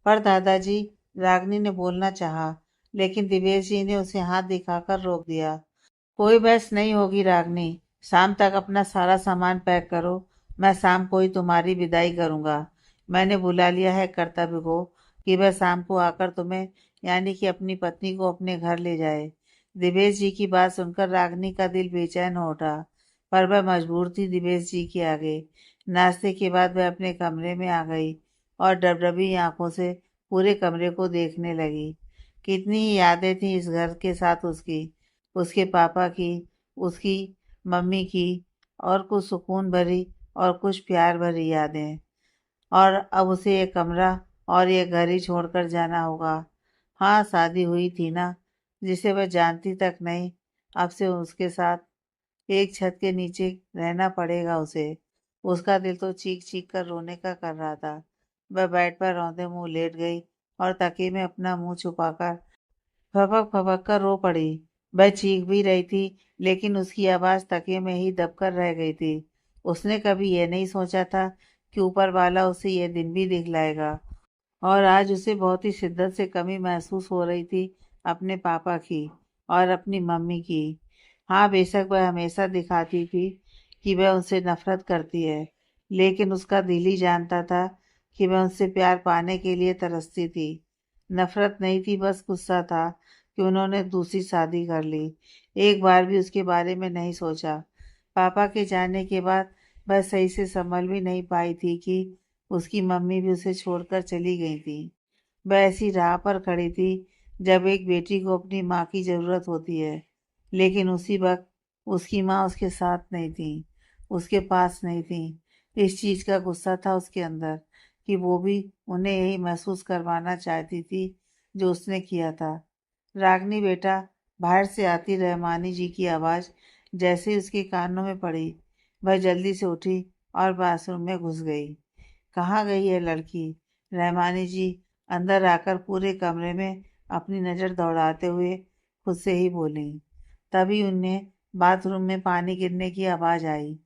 पर दादाजी, रागनी ने बोलना चाहा, लेकिन दिवेश जी ने उसे हाथ दिखाकर रोक दिया। कोई बहस नहीं होगी रागनी। शाम तक अपना सारा सामान पैक करो। मैं शाम को ही तुम्हारी विदाई करूंगा। मैंने बुला लिया है कर्तव्य को कि वह शाम को आकर तुम्हें यानी कि अपनी पत्नी को अपने घर ले जाए। दिवेश जी की बात सुनकर रागनी का दिल बेचैन हो उठा, पर वह मजबूर थी दिवेश जी के आगे। नाश्ते के बाद वह अपने कमरे में आ गई और डबडबी आंखों से पूरे कमरे को देखने लगी। कितनी ही यादें थी इस घर के साथ उसकी, उसके पापा की, उसकी मम्मी की, और कुछ सुकून भरी और कुछ प्यार भरी यादें। और अब उसे ये कमरा और ये घर ही छोड़कर जाना होगा। हाँ, शादी हुई थी ना, जिसे वह जानती तक नहीं, अब से उसके साथ एक छत के नीचे रहना पड़ेगा उसे। उसका दिल तो चीख चीख कर रोने का कर रहा था। वह बेड पर रौंदे मुंह लेट गई और तकिए में अपना मुंह छुपाकर फपक फपक कर रो पड़ी। वह चीख भी रही थी, लेकिन उसकी आवाज तकिए में ही दबकर रह गई थी। उसने कभी यह नहीं सोचा था कि ऊपर वाला उसे यह दिन भी दिखलाएगा। और आज उसे बहुत ही शिद्दत से कमी महसूस हो रही थी अपने पापा की और अपनी मम्मी की। हाँ, बेशक वह हमेशा दिखाती थी कि वह उनसे नफरत करती है, लेकिन उसका दिल ही जानता था कि वह उनसे प्यार पाने के लिए तरसती थी। नफरत नहीं थी, बस गुस्सा था कि उन्होंने दूसरी शादी कर ली। एक बार भी उसके बारे में नहीं सोचा। पापा के जाने के बाद वह सही से संभल भी नहीं पाई थी कि उसकी मम्मी भी उसे छोड़कर चली गई थी। वह ऐसी राह पर खड़ी थी जब एक बेटी को अपनी माँ की जरूरत होती है, लेकिन उसी वक्त उसकी माँ उसके साथ नहीं थी, उसके पास नहीं थी। इस चीज का गुस्सा था उसके अंदर कि वो भी उन्हें यही महसूस करवाना चाहती थी जो उसने किया था। रागनी बेटा, बाहर से आती रहमानी जी की आवाज जैसे ही उसके कानों में पड़ी, वह जल्दी से उठी और बाथरूम में घुस गई। कहाँ गई है लड़की? रहमानी जी अंदर आकर पूरे कमरे में अपनी नज़र दौड़ाते हुए खुद से ही बोली। तभी उन्हें बाथरूम में पानी गिरने की आवाज़ आई,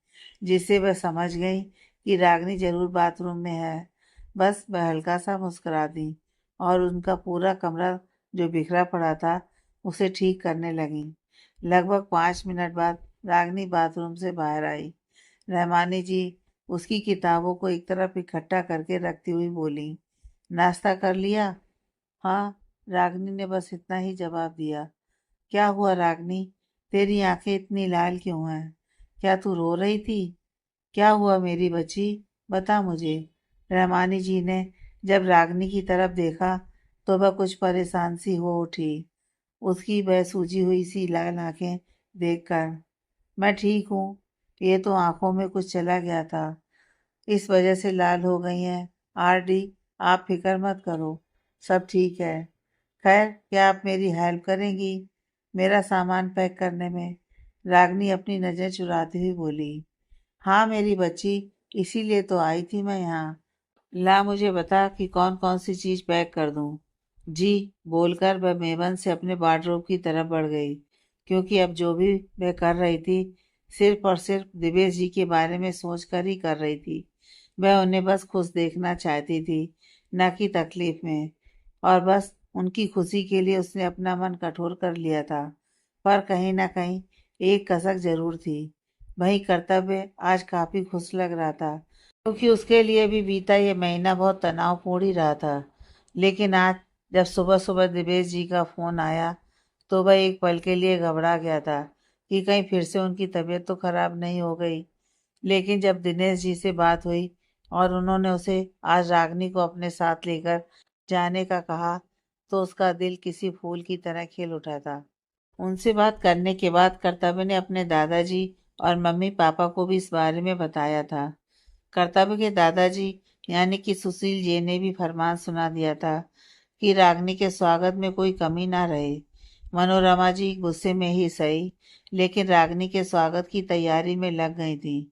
जिससे वह समझ गई कि रागनी जरूर बाथरूम में है। बस वह हल्का सा मुस्कुरा दी और उनका पूरा कमरा जो बिखरा पड़ा था उसे ठीक करने लगी। लगभग 5 मिनट बाद रागनी बाथरूम से बाहर आई। रहमानी जी उसकी किताबों को एक तरफ इकट्ठा करके रखती हुई बोली, नाश्ता कर लिया? हाँ, रागनी ने बस इतना ही जवाब दिया। क्या हुआ रागनी, तेरी आंखें इतनी लाल क्यों हैं? क्या तू रो रही थी? क्या हुआ मेरी बच्ची, बता मुझे। रहमानी जी ने जब रागनी की तरफ देखा तो वह कुछ परेशान सी हो उठी। उसकी वह सूजी हुई सी लाल आंखें देखकर। मैं ठीक हूँ, ये तो आंखों में कुछ चला गया था, इस वजह से लाल हो गई हैं। आरडी, आप फिक्र मत करो, सब ठीक है। खैर, क्या आप मेरी हेल्प करेंगी मेरा सामान पैक करने में? रागनी अपनी नज़र चुराती हुई बोली। हाँ मेरी बच्ची, इसीलिए तो आई थी मैं यहाँ। ला मुझे बता कि कौन कौन सी चीज़ पैक कर दूँ। जी, बोलकर वह मेवन से अपने वार्डरोब की तरफ बढ़ गई, क्योंकि अब जो भी वह कर रही थी सिर्फ और सिर्फ दिवेश जी के बारे में सोचकर ही कर रही थी। वह उन्हें बस खुश देखना चाहती थी, न कि तकलीफ में। और बस उनकी खुशी के लिए उसने अपना मन कठोर कर लिया था। पर कहीं न कहीं एक कसक जरूर थी। वही कर्तव्य आज काफी खुश लग रहा था, क्योंकि उसके लिए भी बीता ये महीना बहुत तनावपूर्ण ही रहा था। लेकिन आज जब सुबह सुबह दिवेश जी का फोन आया तो वह एक पल के लिए घबरा गया था कि कहीं फिर से उनकी तबीयत तो खराब नहीं हो गई। लेकिन जब दिनेश जी से बात हुई और उन्होंने उसे आज रागनी को अपने साथ लेकर जाने का कहा तो उसका दिल किसी फूल की तरह खिल उठा था। उनसे बात करने के बाद कर्तव्य ने अपने दादाजी और मम्मी पापा को भी इस बारे में बताया था। कर्तव्य के दादाजी यानी कि सुशील जी ने भी फरमान सुना दिया था कि रागनी के स्वागत में कोई कमी ना रहे। मनोरमा जी गुस्से में ही सही, लेकिन रागनी के स्वागत की तैयारी में लग गई थी।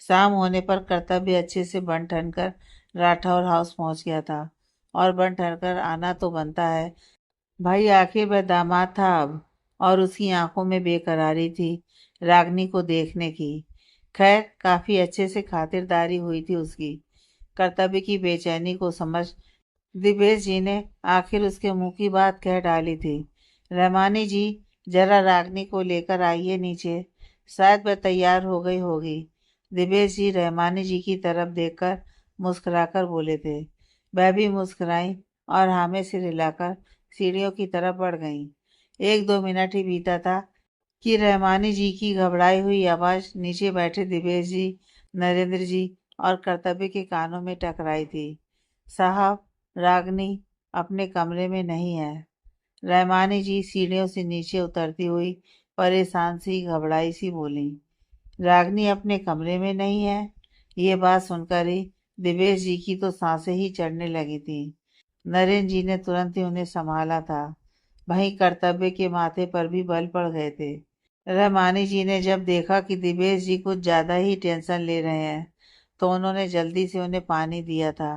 शाम होने पर कर्तव्य अच्छे से बन ठन कर राठौर हाउस पहुंच गया था। और बन ठन कर आना तो बनता है भाई, आखिर वह दामाद था अब। और उसकी आंखों में बेकरारी थी रागनी को देखने की। खैर, काफी अच्छे से खातिरदारी हुई थी उसकी। कर्तव्य की बेचैनी को समझ दिवेश जी ने आखिर उसके मुंह की बात कह डाली थी। रहमानी जी, जरा रागनी को लेकर आइए नीचे, शायद वह तैयार हो गई होगी। दिवेश जी रहमानी जी की तरफ देखकर मुस्कुराकर बोले थे। वह भी मुस्कुराई और हाँ में सिर हिलाकर सीढ़ियों की तरफ बढ़ गईं। 1-2 मिनट ही बीता था कि रहमानी जी की घबराई हुई आवाज़ नीचे बैठे दिवेश जी, नरेंद्र जी और कर्तव्य के कानों में टकराई थी। साहब, रागनी अपने कमरे में नहीं है। रहमानी जी सीढ़ियों से नीचे उतरती हुई परेशान सी घबराई सी बोली। रागनी अपने कमरे में नहीं है? ये बात सुनकर ही दिवेश जी की तो सांसें ही चढ़ने लगी थी। नरेंद्र जी ने तुरंत ही उन्हें संभाला था। वहीं कर्तव्य के माथे पर भी बल पड़ गए थे। रहमानी जी ने जब देखा कि दिवेश जी कुछ ज्यादा ही टेंशन ले रहे हैं तो उन्होंने जल्दी से उन्हें पानी दिया था।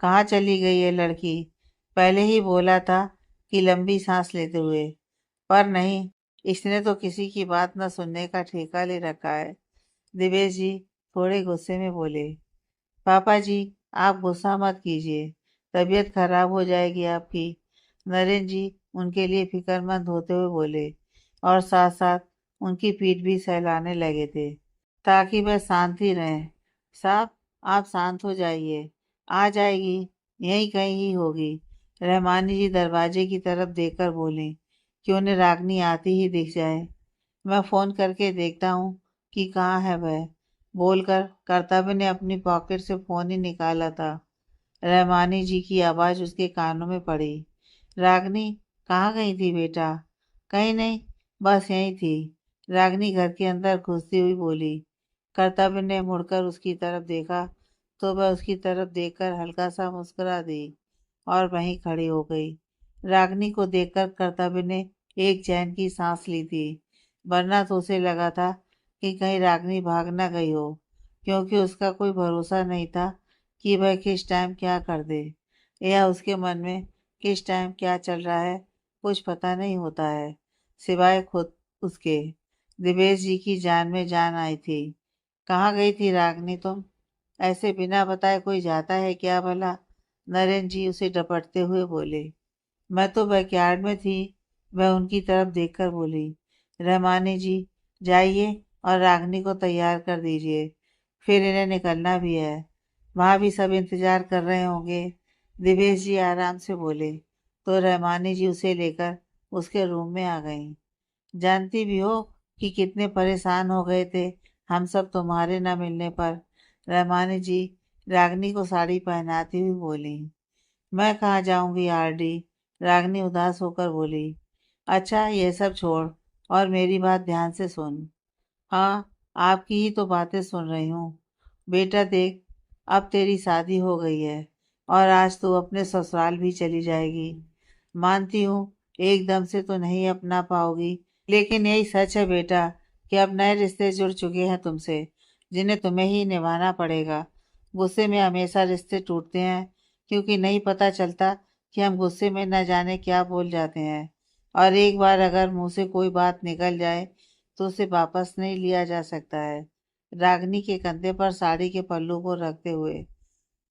कहाँ चली गई ये लड़की? पहले ही बोला था कि लंबी सांस लेते हुए, पर नहीं, इसने तो किसी की बात न सुनने का ठेका ले रखा है। दिवेश जी थोड़े गुस्से में बोले। पापा जी, आप गुस्सा मत कीजिए, तबीयत खराब हो जाएगी आपकी। नरेंद्र जी उनके लिए फिक्रमंद होते हुए बोले और साथ साथ उनकी पीठ भी सहलाने लगे थे ताकि वह शांत ही रहें। साहब, आप शांत हो जाइए, आ जाएगी, यहीं कहीं ही होगी। रहमानी जी दरवाजे की तरफ देखकर बोली कि उन्हें रागनी आती ही दिख जाए। मैं फोन करके देखता हूँ कि कहाँ है वह, बोलकर कर्तव्य ने अपनी पॉकेट से फोन ही निकाला था। रहमानी जी की आवाज़ उसके कानों में पड़ी। रागनी, कहाँ गई थी बेटा? कहीं नहीं, बस यहीं थी, रागनी घर के अंदर घुसती हुई बोली। कर्तव्य ने मुड़कर उसकी तरफ देखा तो वह उसकी तरफ देखकर हल्का सा मुस्कुरा दी और वहीं खड़ी हो गई। रागनी को देखकर कर्तव्य ने एक चैन की सांस ली थी, वरना तो उसे लगा था कि कहीं रागनी भाग न गई हो, क्योंकि उसका कोई भरोसा नहीं था कि वह किस टाइम क्या कर दे, या उसके मन में किस टाइम क्या चल रहा है कुछ पता नहीं होता है, सिवाय खुद उसके। दिवेश जी की जान में जान आई थी। कहाँ गई थी रागनी तुम? ऐसे बिना बताए कोई जाता है क्या भला? नरेंद्र जी उसे डपटते हुए बोले। मैं तो बैकयार्ड में थी। वह उनकी तरफ देखकर बोली, रहमानी जी, जाइए और रागनी को तैयार कर दीजिए, फिर इन्हें निकलना भी है। वहाँ भी सब इंतजार कर रहे होंगे। दिवेश जी आराम से बोले। तो रहमानी जी उसे लेकर उसके रूम में आ गईं। जानती भी हो कि कितने परेशान हो गए थे हम सब तुम्हारे न मिलने पर। रहमानी जी रागनी को साड़ी पहनाती हुई बोली। मैं कहाँ जाऊंगी आरडी, रागनी उदास होकर बोली। अच्छा ये सब छोड़ और मेरी बात ध्यान से सुन। हाँ, आपकी ही तो बातें सुन रही हूँ। बेटा देख, अब तेरी शादी हो गई है और आज तू अपने ससुराल भी चली जाएगी। मानती हूँ एकदम से तो नहीं अपना पाओगी, लेकिन यही सच है बेटा कि अब नए रिश्ते जुड़ चुके हैं तुमसे, जिन्हें तुम्हें ही निभाना पड़ेगा। गुस्से में हमेशा रिश्ते टूटते हैं, क्योंकि नहीं पता चलता कि हम गुस्से में न जाने क्या बोल जाते हैं, और एक बार अगर मुंह से कोई बात निकल जाए तो उसे वापस नहीं लिया जा सकता है। रागनी के कंधे पर साड़ी के पल्लू को रखते हुए,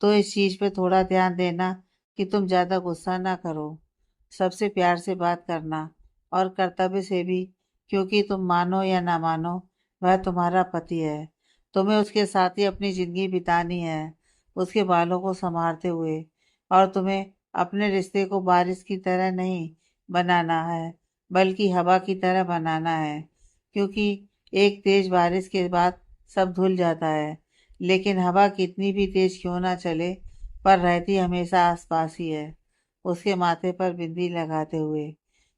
तो इस चीज पे थोड़ा ध्यान देना कि तुम ज्यादा गुस्सा ना करो। सबसे प्यार से बात करना और कर्तव्य से भी, क्योंकि तुम मानो या ना मानो वह तुम्हारा पति है। तुम्हें उसके साथ ही अपनी जिंदगी बितानी है, उसके बालों को संवारते हुए। और तुम्हें अपने रिश्ते को बारिश की तरह नहीं बनाना है, बल्कि हवा की तरह बनाना है। क्योंकि एक तेज बारिश के बाद सब धुल जाता है, लेकिन हवा कितनी भी तेज क्यों ना चले, पर रहती हमेशा आसपास ही है, उसके माथे पर बिंदी लगाते हुए।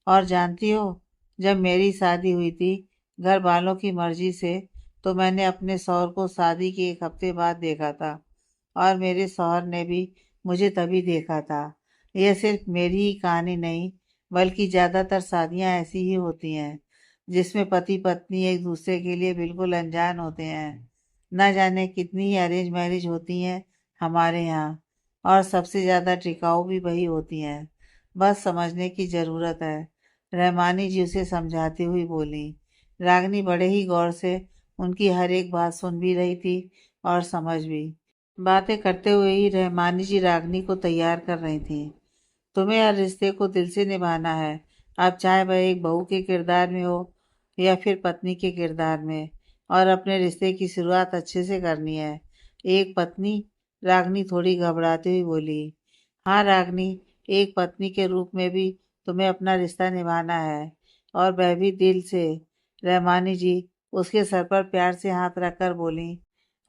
और जानती हो, जब मेरी शादी हुई थी घर वालों की मर्जी से, तो मैंने अपने शौहर को शादी के एक हफ्ते बाद देखा था, और मेरे शौहर ने भी मुझे तभी देखा था। यह सिर्फ मेरी ही कहानी नहीं, बल्कि ज़्यादातर शादियाँ ऐसी ही होती हैं, जिसमें पति पत्नी एक दूसरे के लिए बिल्कुल अनजान होते हैं। न जाने कितनी ही अरेंज मैरिज होती हैं हमारे यहाँ, और सबसे ज़्यादा टिकाऊ भी वही होती हैं। बस समझने की ज़रूरत है, रहमानी जी उसे समझाती हुई बोली। रागनी बड़े ही गौर से उनकी हर एक बात सुन भी रही थी और समझ भी। बातें करते हुए ही रहमानी जी रागनी को तैयार कर रही थी। तुम्हें हर रिश्ते को दिल से निभाना है, अब चाहे वह एक बहू के किरदार में हो या फिर पत्नी के किरदार में, और अपने रिश्ते की शुरुआत अच्छे से करनी है। एक पत्नी, रागनी थोड़ी घबराती हुई बोली। हाँ रागनी, एक पत्नी के रूप में भी तुम्हें अपना रिश्ता निभाना है, और वह भी दिल से। रहमानी जी उसके सर पर प्यार से हाथ रखकर बोली।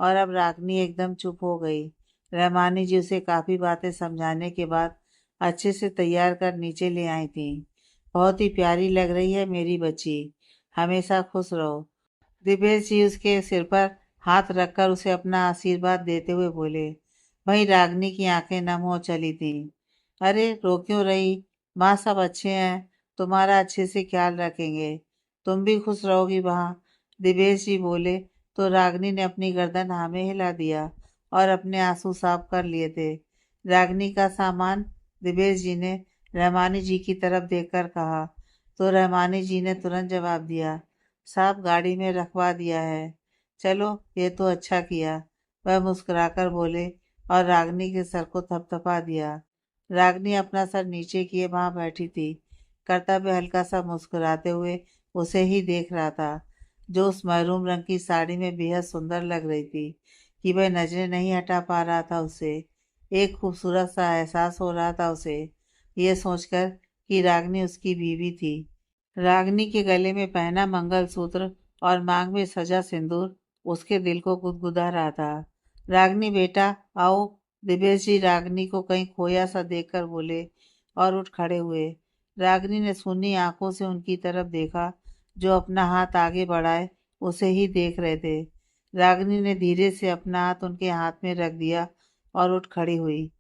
और अब रागनी एकदम चुप हो गई। रहमानी जी उसे काफी बातें समझाने के बाद अच्छे से तैयार कर नीचे ले आई थी। बहुत ही प्यारी लग रही है मेरी बच्ची, हमेशा खुश रहो। दिवेश जी उसके सिर पर हाथ रखकर उसे अपना आशीर्वाद देते हुए बोले। वहीं रागनी की आंखें नम हो चली थीं। अरे रो क्यों रही, माँ सब अच्छे हैं, तुम्हारा अच्छे से ख्याल रखेंगे, तुम भी खुश रहोगी वहाँ, दिवेश जी बोले। तो रागनी ने अपनी गर्दन हाँ में हिला दिया और अपने आंसू साफ कर लिए थे। रागनी का सामान, दिवेश जी ने रहमानी जी की तरफ देखकर कहा। तो रहमानी जी ने तुरंत जवाब दिया, साहब गाड़ी में रखवा दिया है। चलो ये तो अच्छा किया, वह मुस्कुराकर बोले और रागनी के सर को थपथपा दिया। रागनी अपना सर नीचे किए वहां बैठी थी। कर्तव्य हल्का सा मुस्कुराते हुए उसे ही देख रहा था, जो उस मैरून रंग की साड़ी में बेहद सुंदर लग रही थी कि वह नजरें नहीं हटा पा रहा था उसे। एक खूबसूरत सा एहसास हो रहा था उसे, ये सोचकर कि रागनी उसकी बीवी थी। रागनी के गले में पहना मंगलसूत्र और मांग में सजा सिंदूर उसके दिल को गुदगुदा रहा था। रागनी बेटा आओ, दिवेश जी रागनी को कहीं खोया सा देखकर बोले और उठ खड़े हुए। रागनी ने सुनी आंखों से उनकी तरफ देखा, जो अपना हाथ आगे बढ़ाए उसे ही देख रहे थे। रागनी ने धीरे से अपना हाथ उनके हाथ में रख दिया और उठ खड़ी हुई।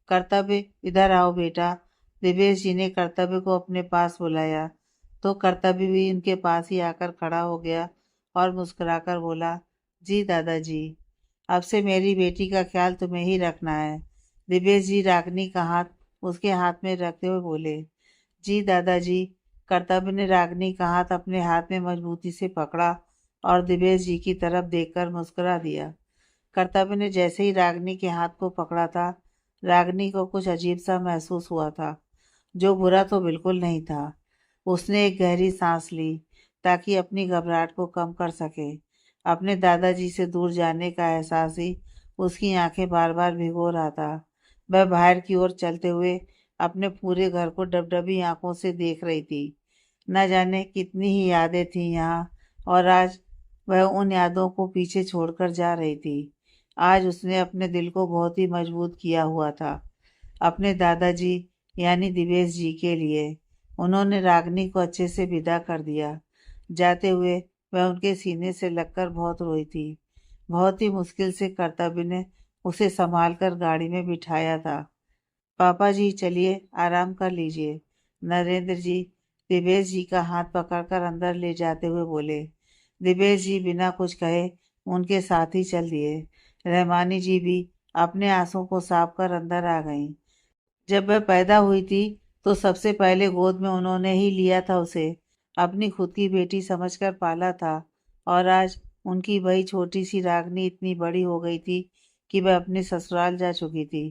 कर्तव्य इधर आओ बेटा, दिवेश जी ने कर्तव्य को अपने पास बुलाया। तो कर्तव्य भी उनके पास ही आकर खड़ा हो गया और मुस्कुराकर बोला, जी दादाजी, अब से मेरी बेटी का ख्याल तुम्हें ही रखना है। दिवेश जी रागनी का हाथ उसके हाथ में रखते हुए बोले। जी दादाजी। कर्तव्य ने रागनी का हाथ अपने हाथ में मजबूती से पकड़ा और दिवेश जी की तरफ देखकर मुस्कुरा दिया। कर्तव्य ने जैसे ही रागनी के हाथ को पकड़ा था, रागनी को कुछ अजीब सा महसूस हुआ था। जो बुरा तो बिल्कुल नहीं था। उसने एक गहरी सांस ली ताकि अपनी घबराहट को कम कर सके। अपने दादाजी से दूर जाने का एहसास ही उसकी आंखें बार बार भिगो रहा था। वह बाहर की ओर चलते हुए अपने पूरे घर को डबडबी आंखों से देख रही थी। न जाने कितनी ही यादें थी यहाँ, और आज वह उन यादों को पीछे छोड़कर जा रही थी। आज उसने अपने दिल को बहुत ही मजबूत किया हुआ था, अपने दादाजी यानी दिवेश जी के लिए। उन्होंने रागिनी को अच्छे से विदा कर दिया। जाते हुए वह उनके सीने से लगकर बहुत रोई थी। बहुत ही मुश्किल से कर्तव्य ने उसे संभाल कर गाड़ी में बिठाया था। पापा जी चलिए, आराम कर लीजिए, नरेंद्र जी दिवेश जी का हाथ पकड़कर अंदर ले जाते हुए बोले। दिवेश जी बिना कुछ कहे उनके साथ ही चल दिए। रहमानी जी भी अपने आंसू को साफ कर अंदर आ गईं। जब वह पैदा हुई थी तो सबसे पहले गोद में उन्होंने ही लिया था उसे। अपनी खुद की बेटी समझकर पाला था। और आज उनकी वही छोटी सी रागनी इतनी बड़ी हो गई थी कि वह अपने ससुराल जा चुकी थी।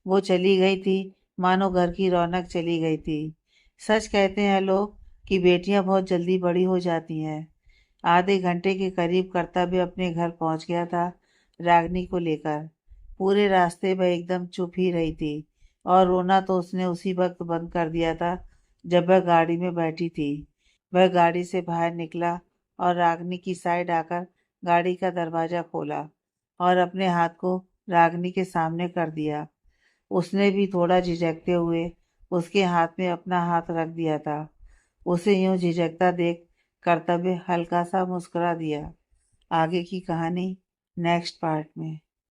वो चली गई थी मानो घर की रौनक चली गई थी। सच कहते हैं लोग कि बेटियां बहुत जल्दी बड़ी हो जाती हैं। आधे घंटे के करीब कर्तव्य अपने घर पहुंच गया था रागनी को लेकर। पूरे रास्ते वह एकदम चुप ही रही थी, और रोना तो उसने उसी वक्त बंद कर दिया था जब वह गाड़ी में बैठी थी। वह गाड़ी से बाहर निकला और रागनी की साइड आकर गाड़ी का दरवाजा खोला और अपने हाथ को रागनी के सामने कर दिया। उसने भी थोड़ा झिझकते हुए उसके हाथ में अपना हाथ रख दिया था। उसे यूं झिझकता देख कर्तव्य हल्का सा मुस्कुरा दिया। आगे की कहानी नेक्स्ट पार्ट में।